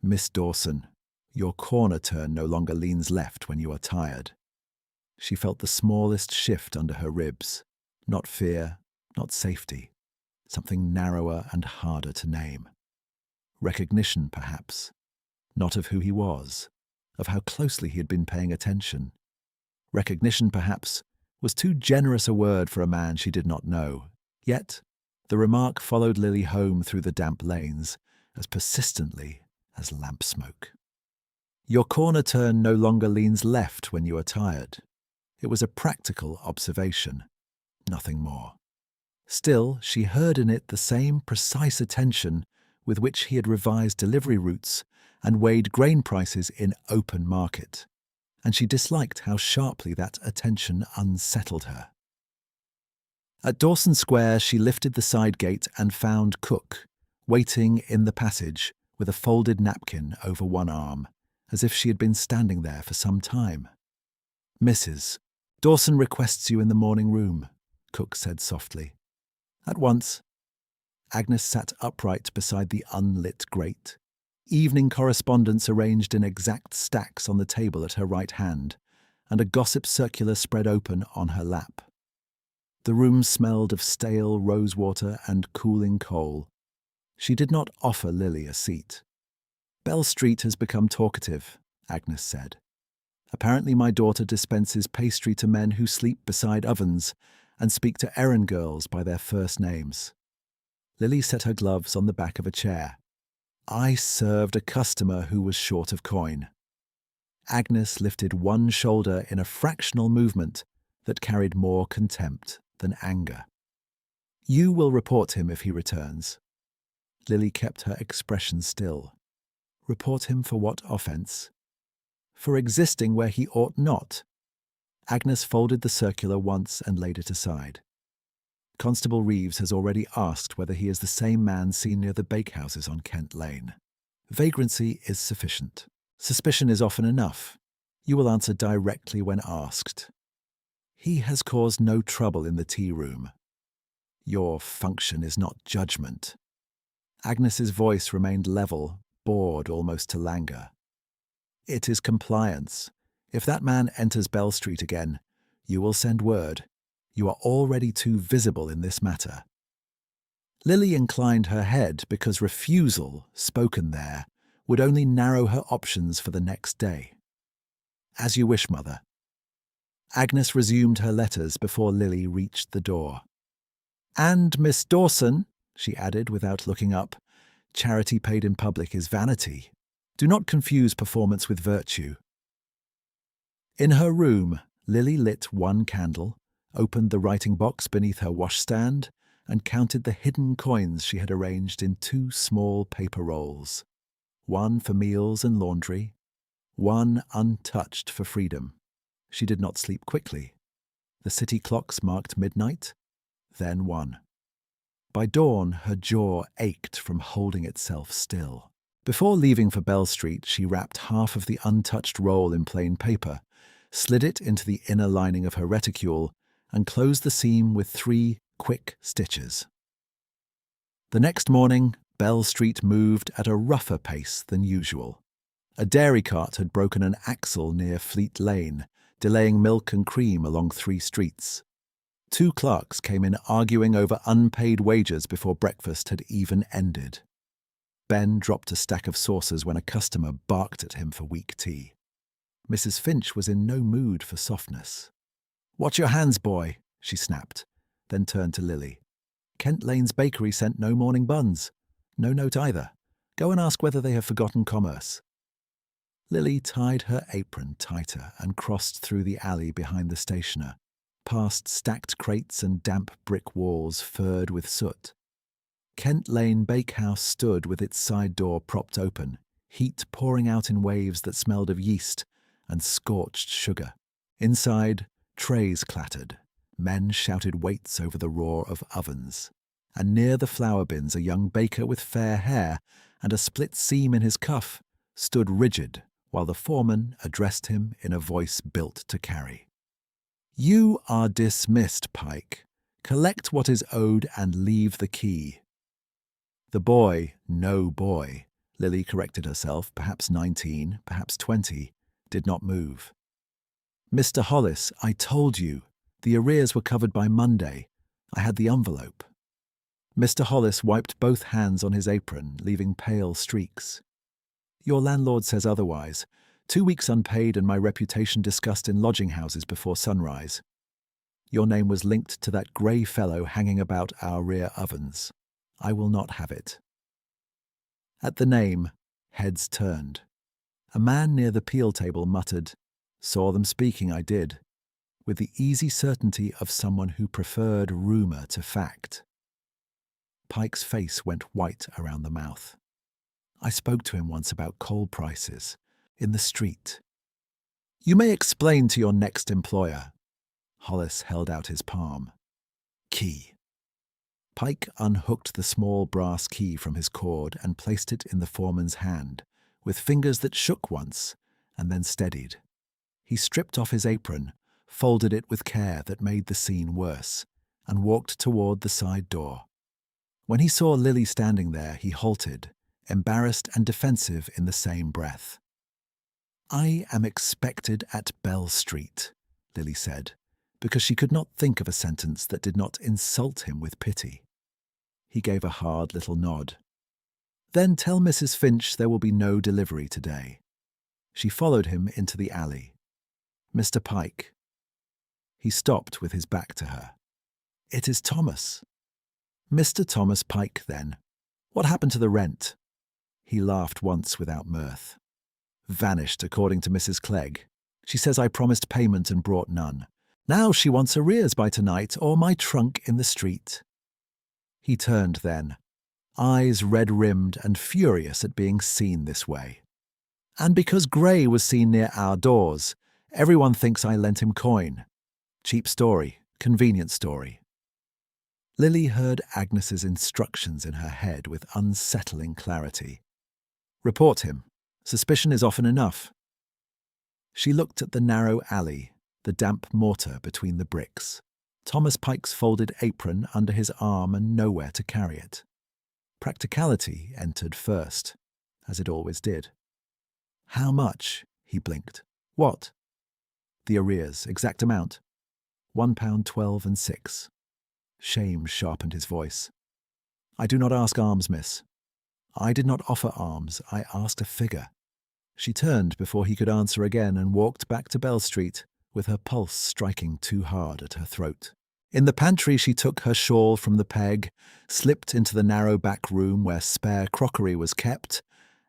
"Miss Dawson, your corner turn no longer leans left when you are tired," she felt the smallest shift under her ribs. Not fear, not safety. Something narrower and harder to name. Recognition, perhaps. Not of who he was, of how closely he had been paying attention. Recognition, perhaps, was too generous a word for a man she did not know. Yet, the remark followed Lily home through the damp lanes, as persistently as lamp smoke. Your corner turn no longer leans left when you are tired. It was a practical observation, nothing more. Still, she heard in it the same precise attention with which he had revised delivery routes and weighed grain prices in open market, and she disliked how sharply that attention unsettled her. At Dawson Square, she lifted the side gate and found Cook, waiting in the passage with a folded napkin over one arm, as if she had been standing there for some time. "Mrs. Dawson requests you in the morning room," Cook said softly. "At once." Agnes sat upright beside the unlit grate, evening correspondence arranged in exact stacks on the table at her right hand, and a gossip circular spread open on her lap. The room smelled of stale rosewater and cooling coal. She did not offer Lily a seat. "Bell Street has become talkative," Agnes said. "Apparently my daughter dispenses pastry to men who sleep beside ovens and speak to errand girls by their first names." Lily set her gloves on the back of a chair. "I served a customer who was short of coin." Agnes lifted one shoulder in a fractional movement that carried more contempt than anger. "You will report him if he returns." Lily kept her expression still. Report him for what offence? For existing where he ought not. Agnes folded the circular once and laid it aside. "Constable Reeves has already asked whether he is the same man seen near the bakehouses on Kent Lane. Vagrancy is sufficient. Suspicion is often enough. You will answer directly when asked. He has caused no trouble in the tea room. Your function is not judgment." Agnes's voice remained level, bored almost to languor. "It is compliance. If that man enters Bell Street again, you will send word. You are already too visible in this matter." Lily inclined her head because refusal, spoken there, would only narrow her options for the next day. "As you wish, mother." Agnes resumed her letters before Lily reached the door. "And Miss Dawson," she added without looking up, "charity paid in public is vanity. Do not confuse performance with virtue." In her room, Lily lit one candle, opened the writing box beneath her washstand, and counted the hidden coins she had arranged in 2 small paper rolls. One for meals and laundry, one untouched for freedom. She did not sleep quickly. The city clocks marked midnight, then 1. By dawn, her jaw ached from holding itself still. Before leaving for Bell Street, she wrapped half of the untouched roll in plain paper, slid it into the inner lining of her reticule, and closed the seam with 3 quick stitches. The next morning, Bell Street moved at a rougher pace than usual. A dairy cart had broken an axle near Fleet Lane, delaying milk and cream along 3 streets. 2 clerks came in arguing over unpaid wages before breakfast had even ended. Ben dropped a stack of saucers when a customer barked at him for weak tea. Mrs. Finch was in no mood for softness. "Watch your hands, boy," she snapped, then turned to Lily. "Kent Lane's bakery sent no morning buns. No note either. Go and ask whether they have forgotten commerce." Lily tied her apron tighter and crossed through the alley behind the stationer, past stacked crates and damp brick walls furred with soot. Kent Lane Bakehouse stood with its side door propped open, heat pouring out in waves that smelled of yeast and scorched sugar. Inside, trays clattered. Men shouted weights over the roar of ovens. And near the flour bins, a young baker with fair hair and a split seam in his cuff, stood rigid while the foreman addressed him in a voice built to carry. "You are dismissed, Pike. Collect what is owed and leave the key." The boy, no boy, Lily corrected herself, perhaps 19, perhaps 20, did not move. "Mr. Hollis, I told you. The arrears were covered by Monday. I had the envelope." Mr. Hollis wiped both hands on his apron, leaving pale streaks. "Your landlord says otherwise. 2 weeks unpaid and my reputation discussed in lodging houses before sunrise. Your name was linked to that grey fellow hanging about our rear ovens. I will not have it." At the name, heads turned. A man near the peel table muttered, "Saw them speaking, I did," with the easy certainty of someone who preferred rumour to fact. Pike's face went white around the mouth. "I spoke to him once about coal prices. In the street." "You may explain to your next employer." Hollis held out his palm. "Key." Pike unhooked the small brass key from his cord and placed it in the foreman's hand, with fingers that shook once and then steadied. He stripped off his apron, folded it with care that made the scene worse, and walked toward the side door. When he saw Lily standing there, he halted, embarrassed and defensive in the same breath. "I am expected at Bell Street," Lily said, because she could not think of a sentence that did not insult him with pity. He gave a hard little nod. "Then tell Mrs. Finch there will be no delivery today." She followed him into the alley. "Mr. Pike." He stopped with his back to her. "It is Thomas." "Mr. Thomas Pike, then. What happened to the rent?" He laughed once without mirth. "Vanished, according to Mrs. Clegg. She says I promised payment and brought none. Now she wants arrears by tonight or my trunk in the street." He turned then, eyes red-rimmed and furious at being seen this way. "And because Gray was seen near our doors, everyone thinks I lent him coin. Cheap story, convenient story." Lily heard Agnes's instructions in her head with unsettling clarity. "Report him. Suspicion is often enough." She looked at the narrow alley, the damp mortar between the bricks, Thomas Pike's folded apron under his arm and nowhere to carry it. Practicality entered first, as it always did. "How much?" he blinked. "What?" "The arrears, exact amount." £1.12 and 6. Shame sharpened his voice. "I do not ask alms, miss. I did not offer alms, I asked a figure." She turned before he could answer again and walked back to Bell Street, with her pulse striking too hard at her throat. In the pantry she took her shawl from the peg, slipped into the narrow back room where spare crockery was kept,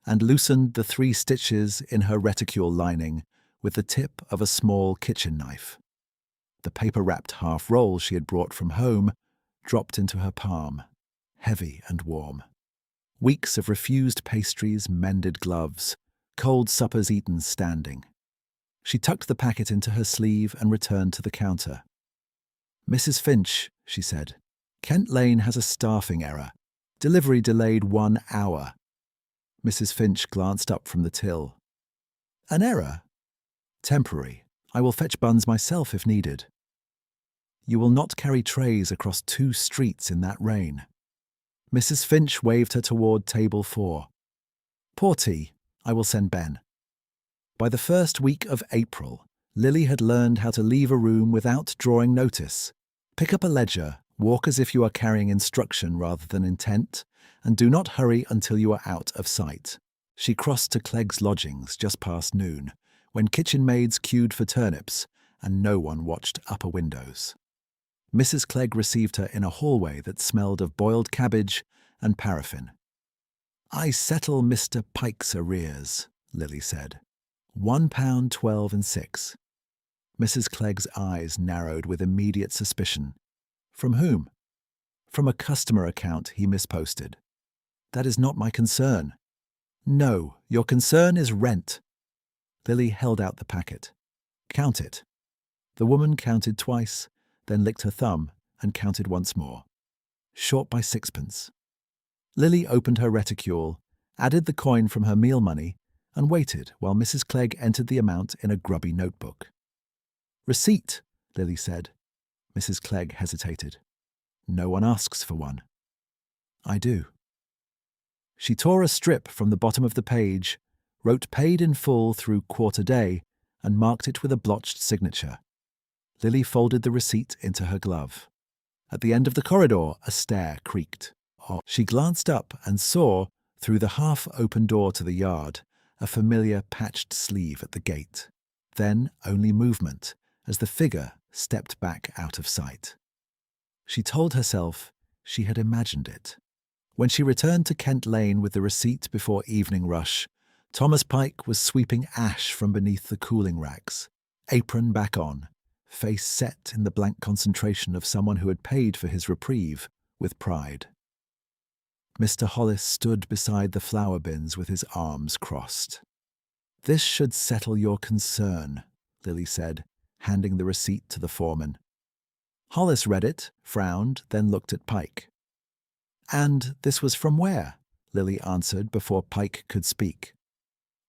and loosened the 3 stitches in her reticule lining with the tip of a small kitchen knife. The paper-wrapped half-roll she had brought from home dropped into her palm, heavy and warm. Weeks of refused pastries, mended gloves, cold suppers eaten standing. She tucked the packet into her sleeve and returned to the counter. "Mrs. Finch," she said, "Kent Lane has a staffing error. Delivery delayed 1 hour." Mrs. Finch glanced up from the till. "An error?" "Temporary. I will fetch buns myself if needed." "You will not carry trays across 2 streets in that rain." Mrs. Finch waved her toward table 4. "Pour tea. I will send Ben." By the first week of April, Lily had learned how to leave a room without drawing notice. Pick up a ledger, walk as if you are carrying instruction rather than intent, and do not hurry until you are out of sight. She crossed to Clegg's lodgings just past noon, when kitchen maids queued for turnips and no one watched upper windows. Mrs. Clegg received her in a hallway that smelled of boiled cabbage and paraffin. "I settle Mr. Pike's arrears," Lily said. £1.12 and 6. Mrs. Clegg's eyes narrowed with immediate suspicion. "From whom?" "From a customer account he misposted." "That is not my concern." "No, your concern is rent." Lily held out the packet. "Count it." The woman counted twice, then licked her thumb and counted once more. "Short by 6pence." Lily opened her reticule added the coin from her meal money, and waited while Mrs. Clegg entered the amount in a grubby notebook. "Receipt," Lily said. Mrs. Clegg hesitated. "No one asks for one." "I do." She tore a strip from the bottom of the page, wrote "paid in full through quarter day," and marked it with a blotched signature. Lily folded the receipt into her glove. At the end of the corridor, a stair creaked. She glanced up and saw, through the half-open door to the yard, a familiar patched sleeve at the gate. Then only movement, as the figure stepped back out of sight. She told herself she had imagined it. When she returned to Kent Lane with the receipt before evening rush, Thomas Pike was sweeping ash from beneath the cooling racks, apron back on, face set in the blank concentration of someone who had paid for his reprieve with pride. Mr. Hollis stood beside the flower bins with his arms crossed. "This should settle your concern," Lily said, handing the receipt to the foreman. Hollis read it, frowned, then looked at Pike. "And this was from where?" Lily answered before Pike could speak.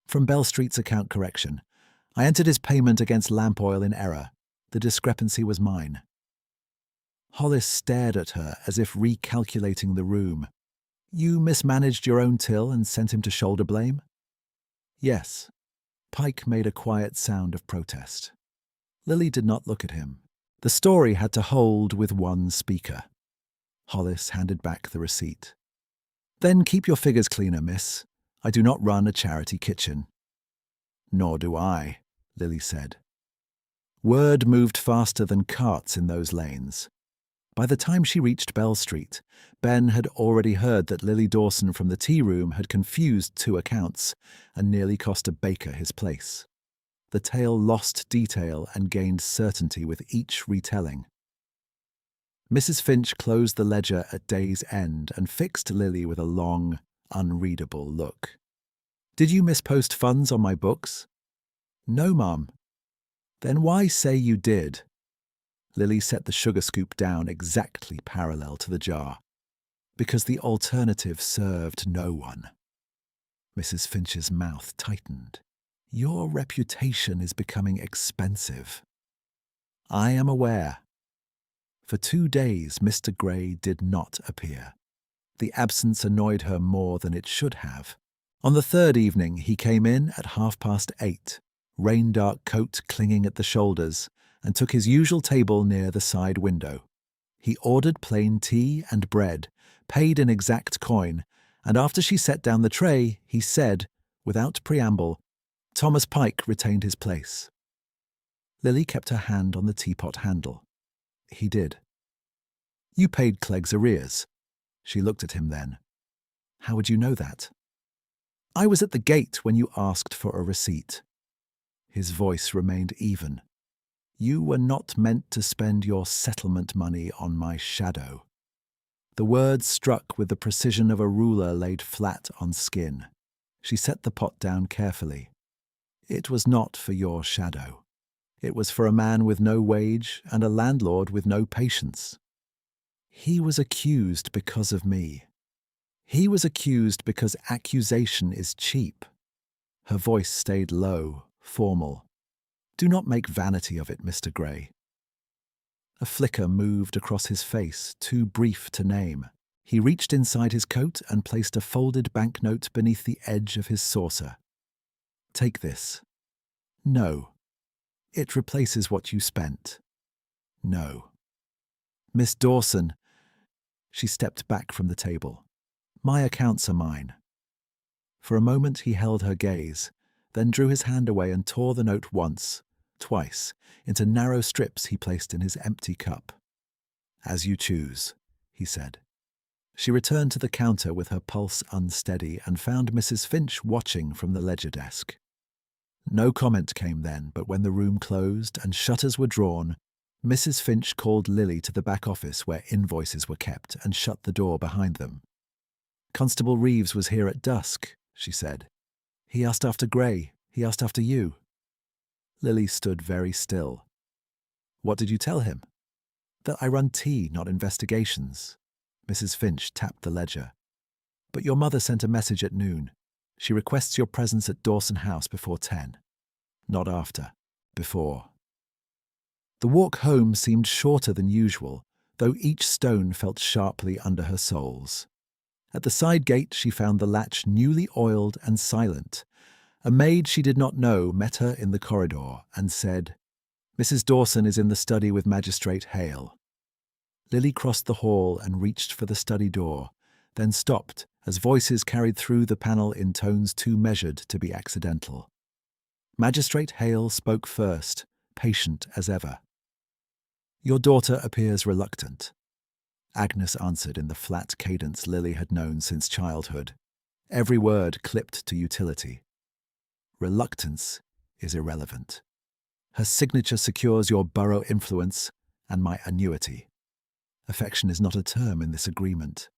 "From Bell Street's account correction. I entered his payment against lamp oil in error. The discrepancy was mine." Hollis stared at her as if recalculating the room. "You mismanaged your own till and sent him to shoulder blame?" "Yes." Pike made a quiet sound of protest. Lily did not look at him. The story had to hold with one speaker. Hollis handed back the receipt. "Then keep your figures cleaner, miss. I do not run a charity kitchen." "Nor do I," Lily said. Word moved faster than carts in those lanes. By the time she reached Bell Street, Ben had already heard that Lily Dawson from the tea room had confused two accounts and nearly cost a baker his place. The tale lost detail and gained certainty with each retelling. Mrs. Finch closed the ledger at day's end and fixed Lily with a long, unreadable look. "Did you mispost funds on my books?" "No, Mum." "Then why say you did?" Lily set the sugar scoop down exactly parallel to the jar. "Because the alternative served no one." Mrs. Finch's mouth tightened. "Your reputation is becoming expensive." "I am aware." For 2 days, Mr. Gray did not appear. The absence annoyed her more than it should have. On the third evening, he came in at 8:30, rain-dark coat clinging at the shoulders, and took his usual table near the side window. He ordered plain tea and bread, paid in exact coin, and after she set down the tray, he said, without preamble, Thomas Pike retained his place. Lily kept her hand on the teapot handle. He did. "You paid Clegg's arrears." She looked at him then. "How would you know that?" "I was at the gate when you asked for a receipt." His voice remained even. "You were not meant to spend your settlement money on my shadow." The words struck with the precision of a ruler laid flat on skin. She set the pot down carefully. "It was not for your shadow. It was for a man with no wage and a landlord with no patience. He was accused because of me. He was accused because accusation is cheap." Her voice stayed low, formal. "Do not make vanity of it, Mr. Gray." A flicker moved across his face, too brief to name. He reached inside his coat and placed a folded banknote beneath the edge of his saucer. "Take this." "No." "It replaces what you spent." "No." "Miss Dawson." She stepped back from the table. "My accounts are mine." For a moment he held her gaze, then drew his hand away and tore the note once, twice, into narrow strips he placed in his empty cup. "As you choose," he said. She returned to the counter with her pulse unsteady and found Mrs. Finch watching from the ledger desk. No comment came then, but when the room closed and shutters were drawn, Mrs. Finch called Lily to the back office where invoices were kept and shut the door behind them. "Constable Reeves was here at dusk," she said. "He asked after Gray. He asked after you." Lily stood very still. "What did you tell him?" "That I run tea, not investigations." Mrs. Finch tapped the ledger. But your mother sent a message at noon. She requests your presence at Dawson House before 10. Not after. Before. The walk home seemed shorter than usual, though each stone felt sharply under her soles. At the side gate she found the latch newly oiled and silent. A maid she did not know met her in the corridor and said, "Mrs. Dawson is in the study with Magistrate Heir." Lily crossed the hall and reached for the study door, then stopped as voices carried through the panel in tones too measured to be accidental. Magistrate Heir spoke first, patient as ever. "Your daughter appears reluctant." Agnes answered in the flat cadence Lily had known since childhood, every word clipped to utility. "Reluctance is irrelevant. Her signature secures your borough influence and my annuity. Affection is not a term in this agreement."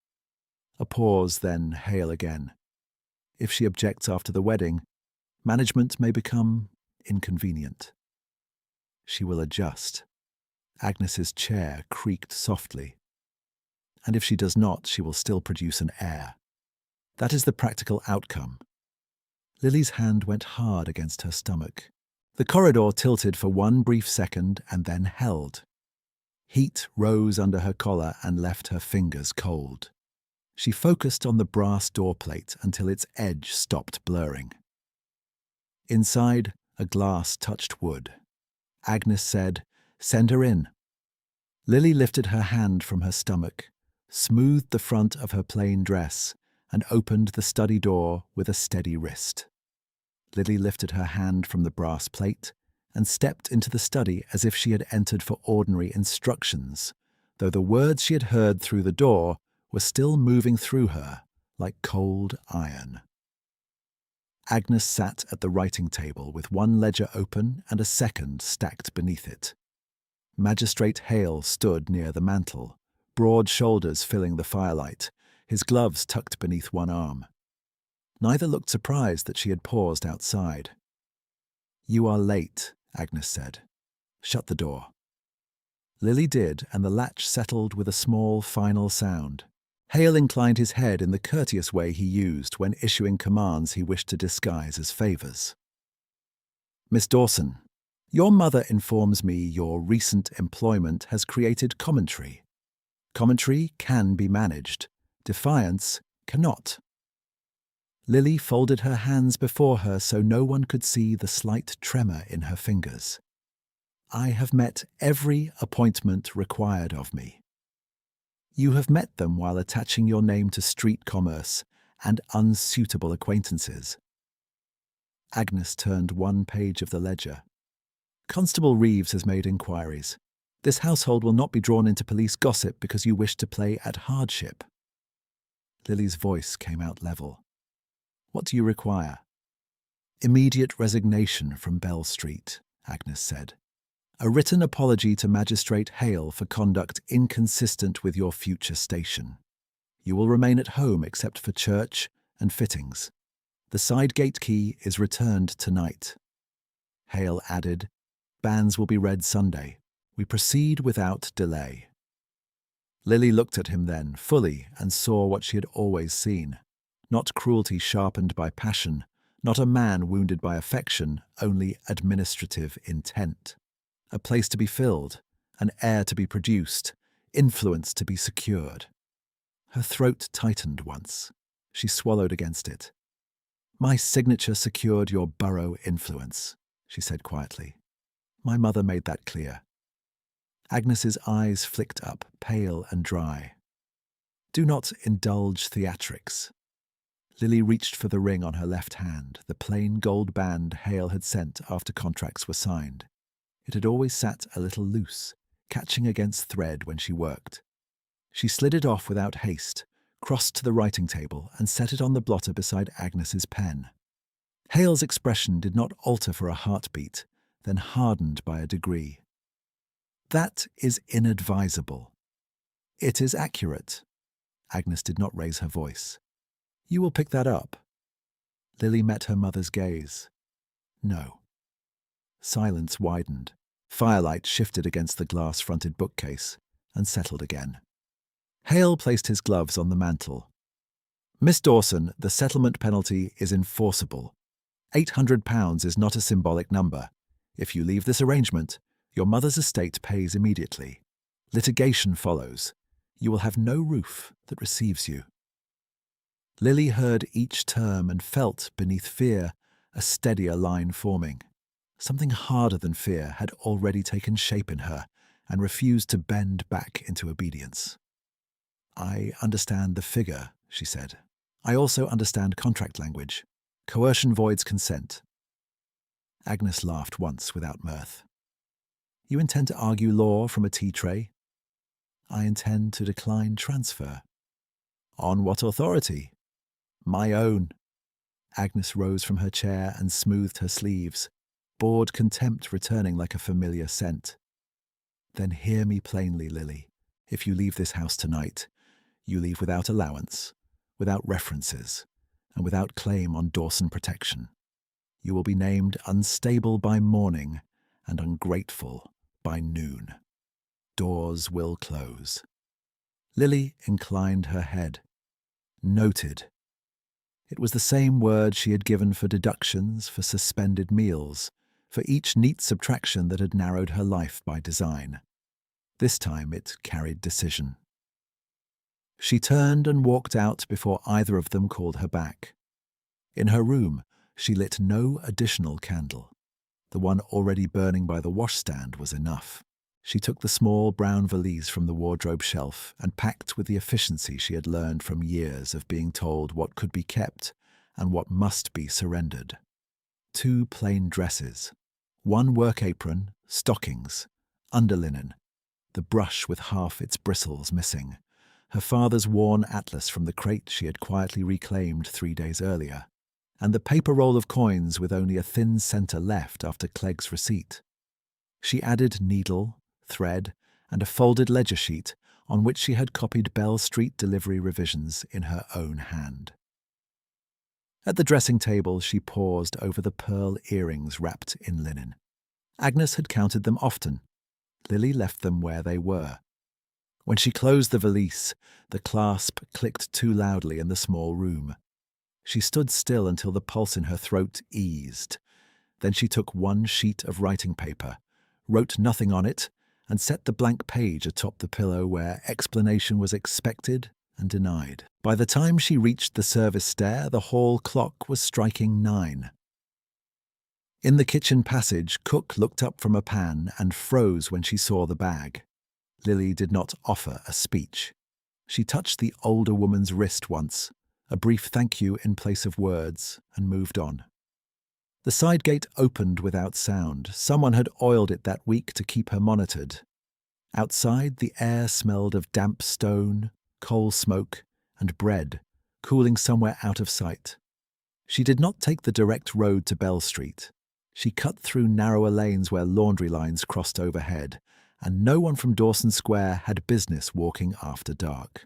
A pause, then Heir again. "If she objects after the wedding, management may become inconvenient." "She will adjust." Agnes's chair creaked softly. "And if she does not, she will still produce an heir. That is the practical outcome." Lily's hand went hard against her stomach. The corridor tilted for one brief second and then held. Heat rose under her collar and left her fingers cold. She focused on the brass doorplate until its edge stopped blurring. Inside, a glass touched wood. Agnes said, "Send her in." Lily lifted her hand from her stomach, smoothed the front of her plain dress, and opened the study door with a steady wrist. Lily lifted her hand from the brass plate and stepped into the study as if she had entered for ordinary instructions, though the words she had heard through the door were still moving through her like cold iron. Agnes sat at the writing table with one ledger open and a second stacked beneath it. Magistrate Heir stood near the mantel, broad shoulders filling the firelight, his gloves tucked beneath one arm. Neither looked surprised that she had paused outside. "You are late," Agnes said. "Shut the door." Lily did, and the latch settled with a small, final sound. Heir inclined his head in the courteous way he used when issuing commands he wished to disguise as favours. "Miss Dawson, your mother informs me your recent employment has created commentary. Commentary can be managed. Defiance cannot." Lily folded her hands before her so no one could see the slight tremor in her fingers. "I have met every appointment required of me." "You have met them while attaching your name to street commerce and unsuitable acquaintances." Agnes turned one page of the ledger. "Constable Reeves has made inquiries. This household will not be drawn into police gossip because you wish to play at hardship." Lily's voice came out level. "What do you require?" "Immediate resignation from Bell Street," Agnes said. "A written apology to Magistrate Heir for conduct inconsistent with your future station. You will remain at home except for church and fittings. The side gate key is returned tonight." Heir added, "Banns will be read Sunday. We proceed without delay." Lily looked at him then, fully, and saw what she had always seen. Not cruelty sharpened by passion, not a man wounded by affection, only administrative intent. A place to be filled, an heir to be produced, influence to be secured. Her throat tightened once. She swallowed against it. "My signature secured your borough influence," she said quietly. "My mother made that clear." Agnes's eyes flicked up, pale and dry. "Do not indulge theatrics." Lily reached for the ring on her left hand, the plain gold band Heir had sent after contracts were signed. It had always sat a little loose, catching against thread when she worked. She slid it off without haste, crossed to the writing table and set it on the blotter beside Agnes's pen. Heir's expression did not alter for a heartbeat, then hardened by a degree. "That is inadvisable." "It is accurate." Agnes did not raise her voice. "You will pick that up." Lily met her mother's gaze. "No." Silence widened. Firelight shifted against the glass-fronted bookcase and settled again. Heir placed his gloves on the mantel. Miss Dawson, the settlement penalty is enforceable. £800 is not a symbolic number. If you leave this arrangement, your mother's estate pays immediately. Litigation follows. You will have no roof that receives you. Lily heard each term and felt, beneath fear, a steadier line forming. Something harder than fear had already taken shape in her and refused to bend back into obedience. "I understand the figure," she said. "I also understand contract language. Coercion voids consent." Agnes laughed once without mirth. "You intend to argue law from a tea tray?" "I intend to decline transfer." "On what authority?" "My own." Agnes rose from her chair and smoothed her sleeves, bored contempt returning like a familiar scent. "Then hear me plainly, Lily. If you leave this house tonight, you leave without allowance, without references, and without claim on Dawson protection. You will be named unstable by morning and ungrateful by noon. Doors will close." Lily inclined her head. Noted. It was the same word she had given for deductions, for suspended meals, for each neat subtraction that had narrowed her life by design. This time it carried decision. She turned and walked out before either of them called her back. In her room, she lit no additional candle. The one already burning by the washstand was enough. She took the small brown valise from the wardrobe shelf and packed with the efficiency she had learned from years of being told what could be kept and what must be surrendered. 2 plain dresses, 1 work apron, stockings, underlinen, the brush with half its bristles missing, her father's worn atlas from the crate she had quietly reclaimed 3 days earlier, and the paper roll of coins with only a thin centre left after Clegg's receipt. She added needle, thread, and a folded ledger sheet on which she had copied Bell Street delivery revisions in her own hand. At the dressing table, she paused over the pearl earrings wrapped in linen. Agnes had counted them often. Lily left them where they were. When she closed the valise, the clasp clicked too loudly in the small room. She stood still until the pulse in her throat eased. Then she took 1 sheet of writing paper, wrote nothing on it, and set the blank page atop the pillow where explanation was expected and denied. By the time she reached the service stair, the hall clock was striking 9. In the kitchen passage, Cook looked up from a pan and froze when she saw the bag. Lily did not offer a speech. She touched the older woman's wrist once, a brief thank you in place of words, and moved on. The side gate opened without sound. Someone had oiled it that week to keep her monitored. Outside, the air smelled of damp stone, coal smoke, and bread, cooling somewhere out of sight. She did not take the direct road to Bell Street. She cut through narrower lanes where laundry lines crossed overhead, and no one from Dawson Square had business walking after dark.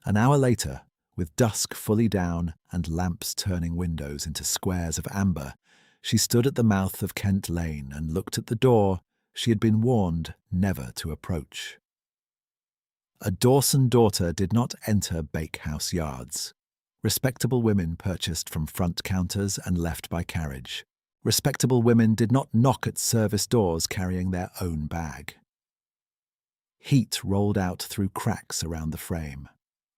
An hour later, with dusk fully down and lamps turning windows into squares of amber, she stood at the mouth of Kent Lane and looked at the door she had been warned never to approach. A Dawson daughter did not enter bakehouse yards. Respectable women purchased from front counters and left by carriage. Respectable women did not knock at service doors carrying their own bag. Heat rolled out through cracks around the frame.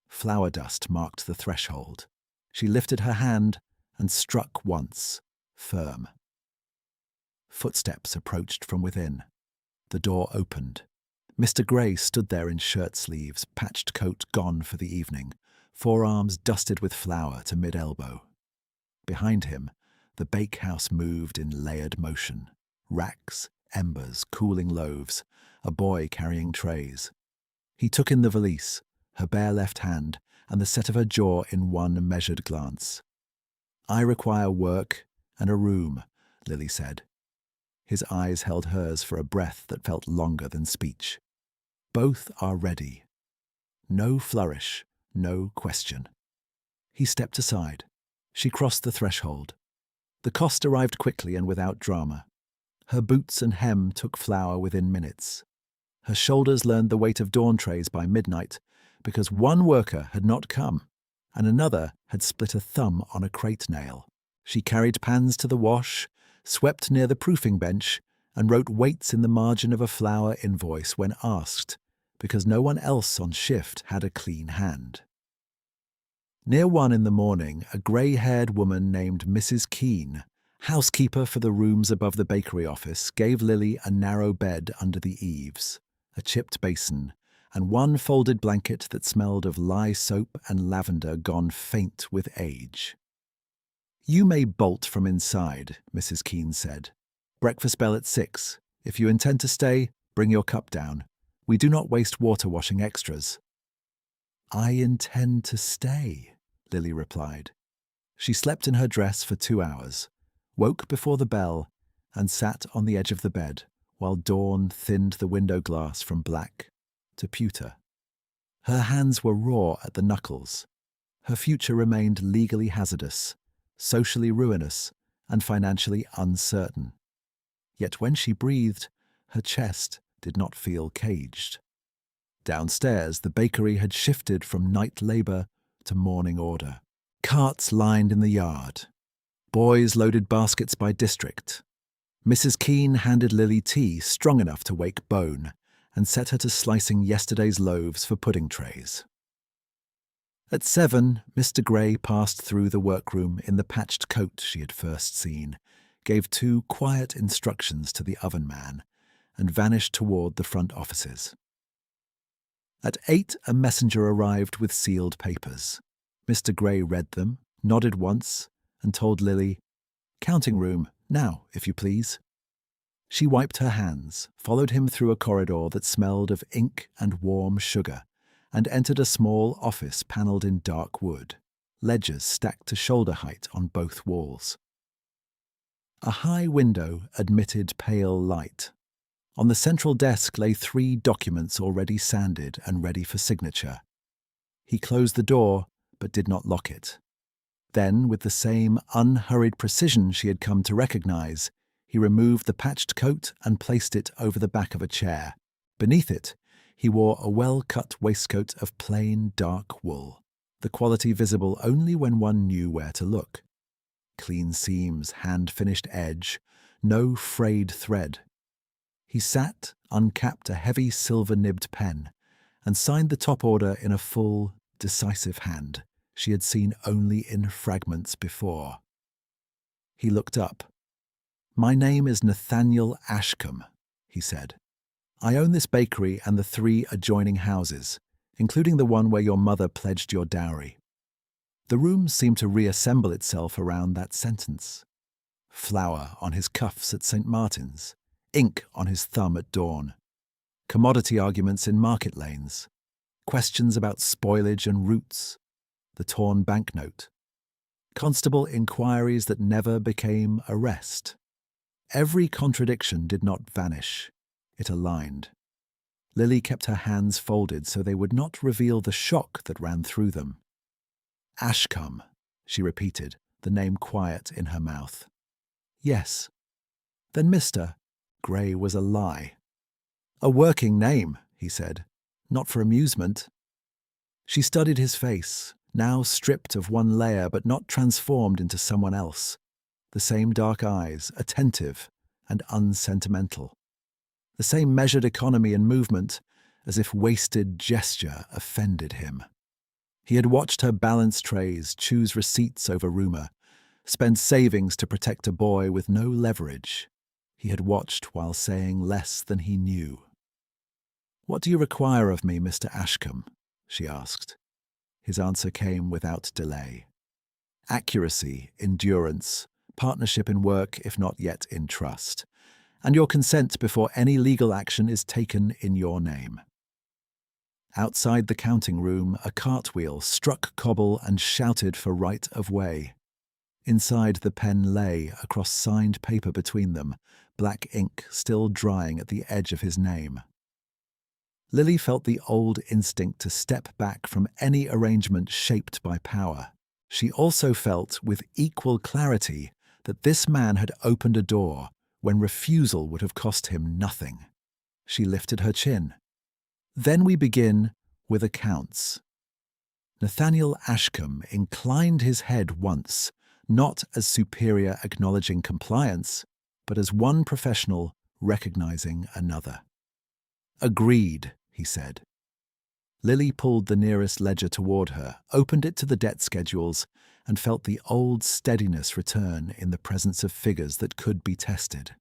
Flour dust marked the threshold. She lifted her hand and struck once, firm. Footsteps approached from within. The door opened. Mr. Gray stood there in shirt sleeves, patched coat gone for the evening, forearms dusted with flour to mid-elbow. Behind him, the bakehouse moved in layered motion. Racks, embers, cooling loaves, a boy carrying trays. He took in the valise, her bare left hand, and the set of her jaw in one measured glance. "I require work and a room," Lily said. His eyes held hers for a breath that felt longer than speech. "Both are ready." No flourish, no question. He stepped aside. She crossed the threshold. The cost arrived quickly and without drama. Her boots and hem took flour within minutes. Her shoulders learned the weight of dawn trays by midnight, because one worker had not come. and another had split a thumb on a crate nail. She carried pans to the wash, swept near the proofing bench, and wrote weights in the margin of a flour invoice when asked, because no one else on shift had a clean hand. Near 1 in the morning, a grey-haired woman named Mrs. Keene, housekeeper for the rooms above the bakery office, gave Lily a narrow bed under the eaves, a chipped basin, and one folded blanket that smelled of lye soap and lavender gone faint with age. "You may bolt from inside," Mrs. Keene said. "Breakfast bell at 6. If you intend to stay, bring your cup down. We do not waste water washing extras." "I intend to stay," Lily replied. She slept in her dress for 2 hours, woke before the bell, and sat on the edge of the bed while dawn thinned the window glass from black to pewter. Her hands were raw at the knuckles. Her future remained legally hazardous, socially ruinous, and financially uncertain. Yet when she breathed, her chest did not feel caged. Downstairs, the bakery had shifted from night labour to morning order. Carts lined in the yard. Boys loaded baskets by district. Mrs. Keene handed Lily tea strong enough to wake bone and set her to slicing yesterday's loaves for pudding trays. At 7, Mr. Gray passed through the workroom in the patched coat she had first seen, gave 2 quiet instructions to the oven man, and vanished toward the front offices. At 8, a messenger arrived with sealed papers. Mr. Gray read them, nodded once, and told Lily, "Counting room, now, if you please." She wiped her hands, followed him through a corridor that smelled of ink and warm sugar, and entered a small office panelled in dark wood, ledgers stacked to shoulder height on both walls. A high window admitted pale light. On the central desk lay 3 documents already sanded and ready for signature. He closed the door, but did not lock it. Then, with the same unhurried precision she had come to recognize, he removed the patched coat and placed it over the back of a chair. Beneath it, he wore a well-cut waistcoat of plain dark wool, the quality visible only when one knew where to look. Clean seams, hand-finished edge, no frayed thread. He sat, uncapped a heavy silver-nibbed pen, and signed the top order in a full, decisive hand she had seen only in fragments before. He looked up. "My name is Nathaniel Ashcombe," he said. "I own this bakery and the 3 adjoining houses, including the one where your mother pledged your dowry." The room seemed to reassemble itself around that sentence. Flour on his cuffs at St. Martin's, ink on his thumb at dawn, commodity arguments in market lanes, questions about spoilage and roots, the torn banknote, constable inquiries that never became arrest. Every contradiction did not vanish. It aligned. Lily kept her hands folded so they would not reveal the shock that ran through them. "Ashcombe," she repeated, the name quiet in her mouth. "Yes." "Then Mr. Gray was a lie." "A working name," he said. "Not for amusement." She studied his face, now stripped of one layer but not transformed into someone else. The same dark eyes, attentive and unsentimental. The same measured economy and movement, as if wasted gesture offended him. He had watched her balance trays, choose receipts over rumour, spend savings to protect a boy with no leverage. He had watched while saying less than he knew. "What do you require of me, Mr. Ashcombe?" she asked. His answer came without delay. "Accuracy, endurance, partnership in work if not yet in trust, and your consent before any legal action is taken in your name." Outside the counting room, a cartwheel struck cobble and shouted for right of way. Inside, the pen lay across signed paper between them, black ink still drying at the edge of his name. Lily felt the old instinct to step back from any arrangement shaped by power. She also felt, with equal clarity, that this man had opened a door when refusal would have cost him nothing. She lifted her chin. "Then we begin with accounts." Nathaniel Ashcombe inclined his head once, not as superior acknowledging compliance, but as one professional recognizing another. "Agreed," he said. Lily pulled the nearest ledger toward her, opened it to the debt schedules, and felt the old steadiness return in the presence of figures that could be tested.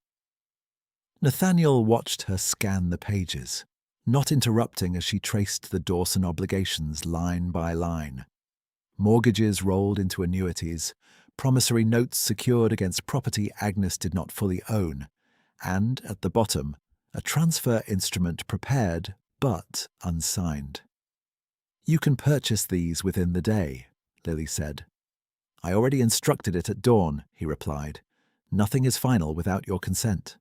Nathaniel watched her scan the pages, not interrupting as she traced the Dawson obligations line by line. Mortgages rolled into annuities, promissory notes secured against property Agnes did not fully own, and, at the bottom, a transfer instrument prepared but unsigned. "You can purchase these within the day," Lily said. "I already instructed it at dawn," he replied. "Nothing is final without your consent."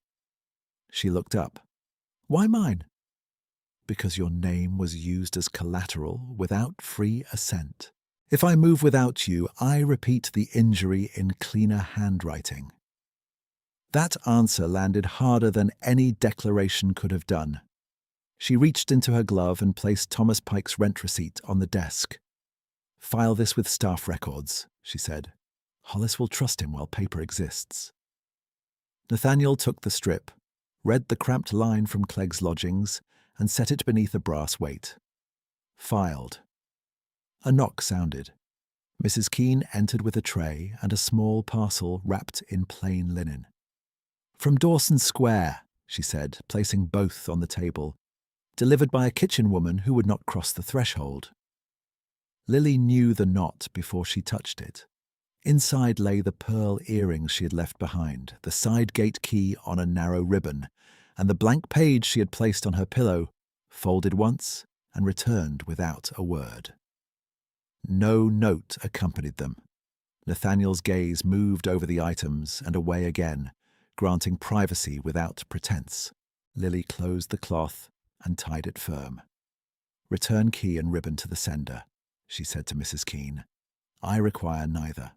She looked up. "Why mine?" "Because your name was used as collateral without free assent. If I move without you, I repeat the injury in cleaner handwriting." That answer landed harder than any declaration could have done. She reached into her glove and placed Thomas Pike's rent receipt on the desk. "File this with staff records," she said. "Hollis will trust him while paper exists." Nathaniel took the strip, read the cramped line from Clegg's lodgings, and set it beneath a brass weight. Filed. A knock sounded. Mrs. Keene entered with a tray and a small parcel wrapped in plain linen. "From Dawson Square," she said, placing both on the table. "Delivered by a kitchen woman who would not cross the threshold." Lily knew the knot before she touched it. Inside lay the pearl earrings she had left behind, the side gate key on a narrow ribbon, and the blank page she had placed on her pillow, folded once and returned without a word. No note accompanied them. Nathaniel's gaze moved over the items and away again, granting privacy without pretense. Lily closed the cloth and tied it firm. "Return key and ribbon to the sender," she said to Mrs. Keene. "I require neither."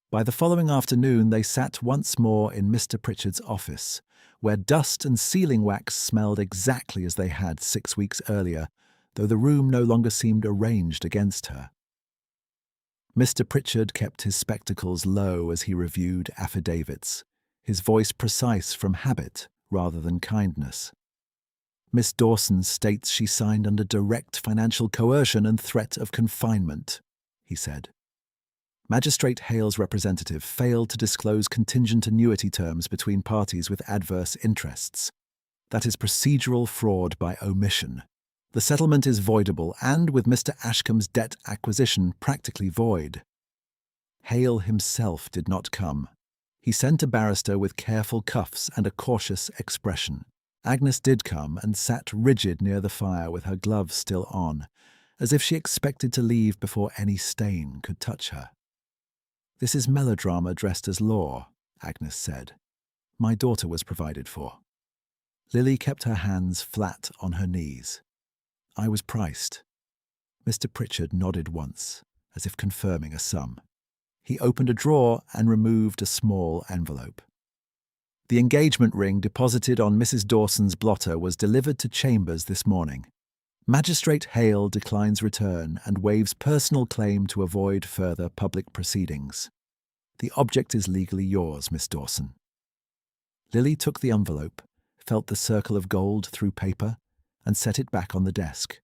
By the following afternoon they sat once more in Mr. Pritchard's office, where dust and sealing wax smelled exactly as they had 6 weeks earlier, though the room no longer seemed arranged against her. Mr. Pritchard kept his spectacles low as he reviewed affidavits, his voice precise from habit rather than kindness. "Miss Dawson states she signed under direct financial coercion and threat of confinement," he said. Magistrate Hale's representative failed to disclose contingent annuity terms between parties with adverse interests. That is procedural fraud by omission. The settlement is voidable and, with Mr. Ashcombe's debt acquisition, practically void. Hale himself did not come. He sent a barrister with careful cuffs and a cautious expression. Agnes did come and sat rigid near the fire with her gloves still on, as if she expected to leave before any stain could touch her. "This is melodrama dressed as law," Agnes said. "My daughter was provided for." Lily kept her hands flat on her knees. "I was priced." Mr. Pritchard nodded once, as if confirming a sum. He opened a drawer and removed a small envelope. "The engagement ring deposited on Mrs. Dawson's blotter was delivered to Chambers this morning. Magistrate Hale declines return and waives personal claim to avoid further public proceedings. The object is legally yours, Miss Dawson." Lily took the envelope, felt the circle of gold through paper, and set it back on the desk.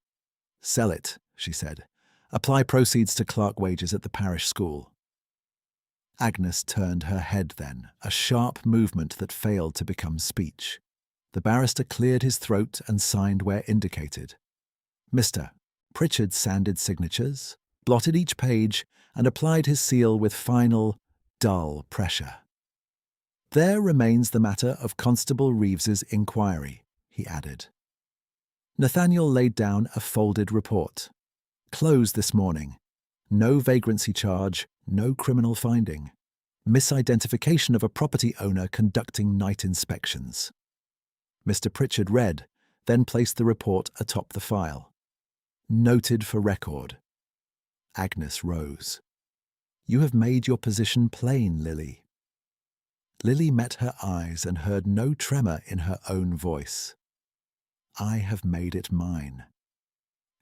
"Sell it," she said. "Apply proceeds to clerk wages at the parish school." Agnes turned her head then, a sharp movement that failed to become speech. The barrister cleared his throat and signed where indicated. Mr. Pritchard sanded signatures, blotted each page, and applied his seal with final, dull pressure. "There remains the matter of Constable Reeves's inquiry," he added. Nathaniel laid down a folded report. "Closed this morning. No vagrancy charge, no criminal finding. Misidentification of a property owner conducting night inspections." Mr. Pritchard read, then placed the report atop the file. "Noted for record." Agnes rose. "You have made your position plain, Lily." Lily met her eyes and heard no tremor in her own voice. "I have made it mine."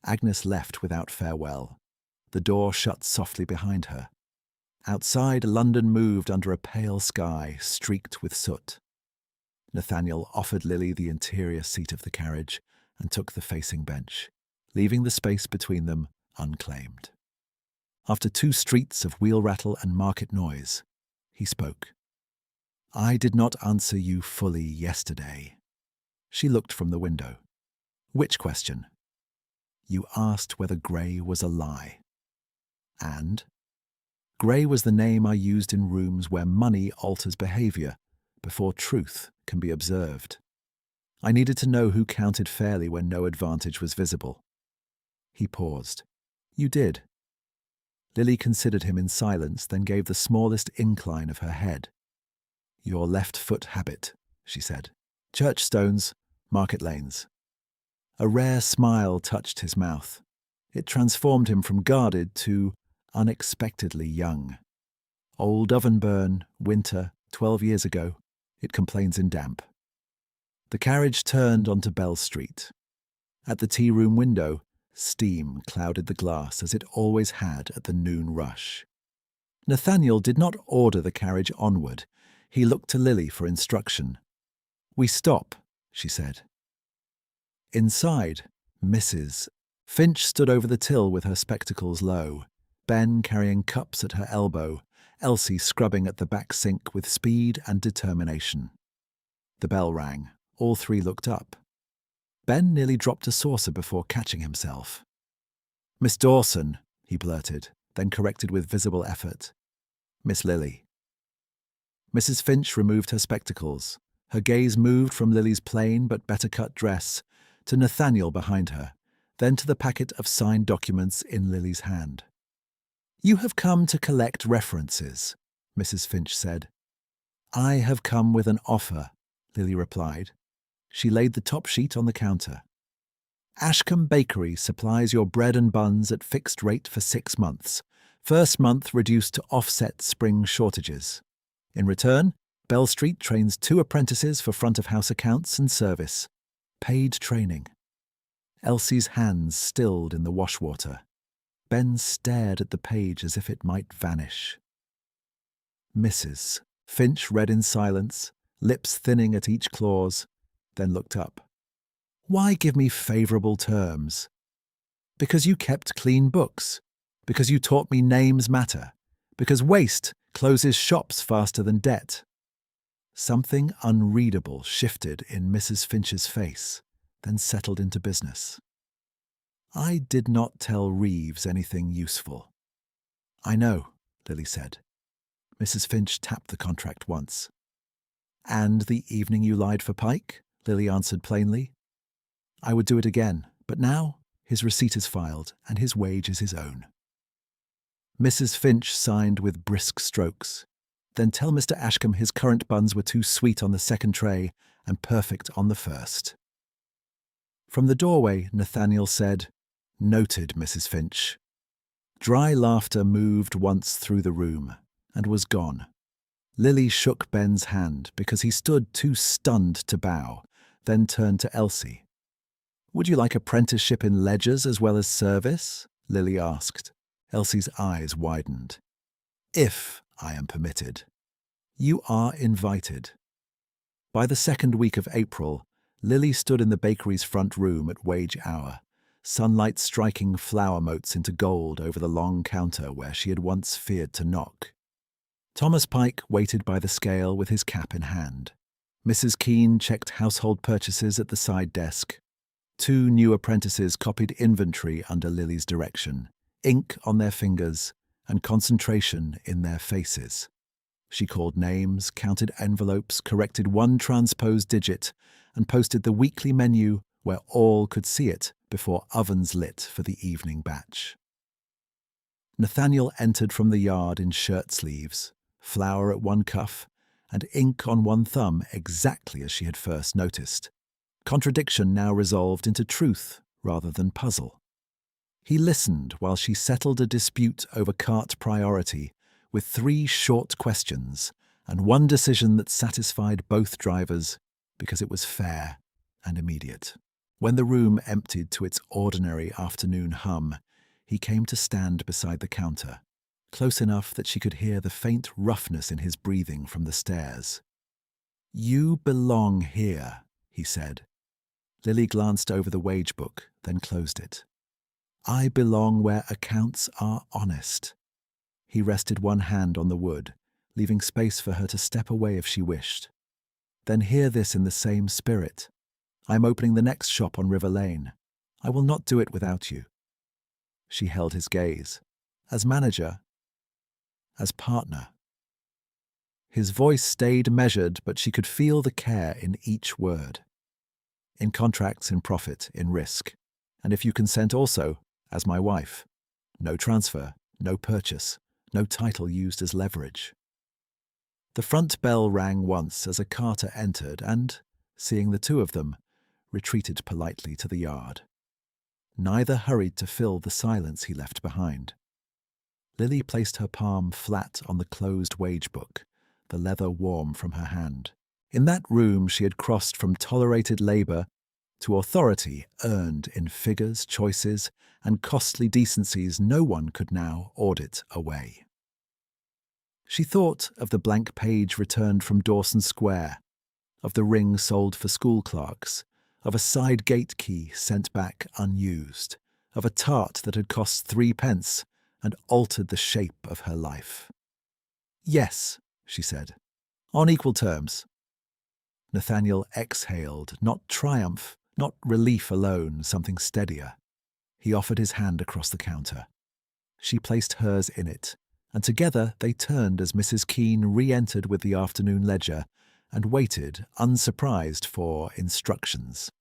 Agnes left without farewell. The door shut softly behind her. Outside, London moved under a pale sky streaked with soot. Nathaniel offered Lily the interior seat of the carriage and took the facing bench, leaving the space between them unclaimed. After 2 streets of wheel rattle and market noise, he spoke. "I did not answer you fully yesterday." She looked from the window. "Which question?" "You asked whether Grey was a lie." "And?" "Grey was the name I used in rooms where money alters behavior before truth can be observed. I needed to know who counted fairly when no advantage was visible." He paused. "You did." Lily considered him in silence, then gave the smallest incline of her head. "Your left foot habit," she said. "Church stones, market lanes." A rare smile touched his mouth. It transformed him from guarded to unexpectedly young. "Old oven burn, winter, 12 years ago. It complains in damp." The carriage turned onto Bell Street. At the tea-room window, steam clouded the glass as it always had at the noon rush. Nathaniel did not order the carriage onward. He looked to Lily for instruction. "We stop," she said. Inside, Mrs. Finch stood over the till with her spectacles low, Ben carrying cups at her elbow, Elsie scrubbing at the back sink with speed and determination. The bell rang. All 3 looked up. Ben nearly dropped a saucer before catching himself. "Miss Dawson," he blurted, then corrected with visible effort. "Miss Lily." Mrs. Finch removed her spectacles. Her gaze moved from Lily's plain but better-cut dress to Nathaniel behind her, then to the packet of signed documents in Lily's hand. "You have come to collect references," Mrs. Finch said. "I have come with an offer," Lily replied. She laid the top sheet on the counter. "Ashcombe Bakery supplies your bread and buns at fixed rate for 6 months. First month reduced to offset spring shortages. In return, Bell Street trains 2 apprentices for front-of-house accounts and service. Paid training." Elsie's hands stilled in the washwater. Ben stared at the page as if it might vanish. Mrs. Finch read in silence, lips thinning at each clause, then looked up. "Why give me favourable terms?" "Because you kept clean books. Because you taught me names matter. Because waste closes shops faster than debt." Something unreadable shifted in Mrs. Finch's face, then settled into business. "I did not tell Reeves anything useful." "I know," Lily said. Mrs. Finch tapped the contract once. "And the evening you lied for Pike?" Lily answered plainly. "I would do it again, but now his receipt is filed and his wage is his own." Mrs. Finch signed with brisk strokes. "Then tell Mr. Ashcombe his currant buns were too sweet on the second tray and perfect on the first." From the doorway, Nathaniel said, "Noted, Mrs. Finch." Dry laughter moved once through the room and was gone. Lily shook Ben's hand because he stood too stunned to bow, then turned to Elsie. "Would you like apprenticeship in ledgers as well as service?" Lily asked. Elsie's eyes widened. "If I am permitted." "You are invited." By the second week of April, Lily stood in the bakery's front room at wage hour, sunlight striking flour motes into gold over the long counter where she had once feared to knock. Thomas Pike waited by the scale with his cap in hand. Mrs. Keene checked household purchases at the side desk. 2 new apprentices copied inventory under Lily's direction, ink on their fingers and concentration in their faces. She called names, counted envelopes, corrected 1 transposed digit, and posted the weekly menu where all could see it before ovens lit for the evening batch. Nathaniel entered from the yard in shirt sleeves, flour at 1 cuff, and ink on 1 thumb exactly as she had first noticed. Contradiction now resolved into truth rather than puzzle. He listened while she settled a dispute over cart priority with 3 short questions and 1 decision that satisfied both drivers because it was fair and immediate. When the room emptied to its ordinary afternoon hum, he came to stand beside the counter, close enough that she could hear the faint roughness in his breathing from the stairs. "You belong here," he said. Lily glanced over the wage book, then closed it. "I belong where accounts are honest." He rested one hand on the wood, leaving space for her to step away if she wished. "Then hear this in the same spirit. I am opening the next shop on River Lane. I will not do it without you." She held his gaze. "As manager, as partner." His voice stayed measured, but she could feel the care in each word. "In contracts, in profit, in risk. And if you consent also, as my wife. No transfer, no purchase, no title used as leverage." The front bell rang once as a carter entered and, seeing the two of them, retreated politely to the yard. Neither hurried to fill the silence he left behind. Lily placed her palm flat on the closed wage book, the leather warm from her hand. In that room she had crossed from tolerated labour to authority earned in figures, choices, and costly decencies no one could now audit away. She thought of the blank page returned from Dawson Square, of the ring sold for school clerks, of a side gate key sent back unused, of a tart that had cost 3p and altered the shape of her life. "Yes," she said, "on equal terms." Nathaniel exhaled, not triumph, not relief alone, something steadier. He offered his hand across the counter. She placed hers in it, and together they turned as Mrs. Keene re-entered with the afternoon ledger and waited, unsurprised, for instructions.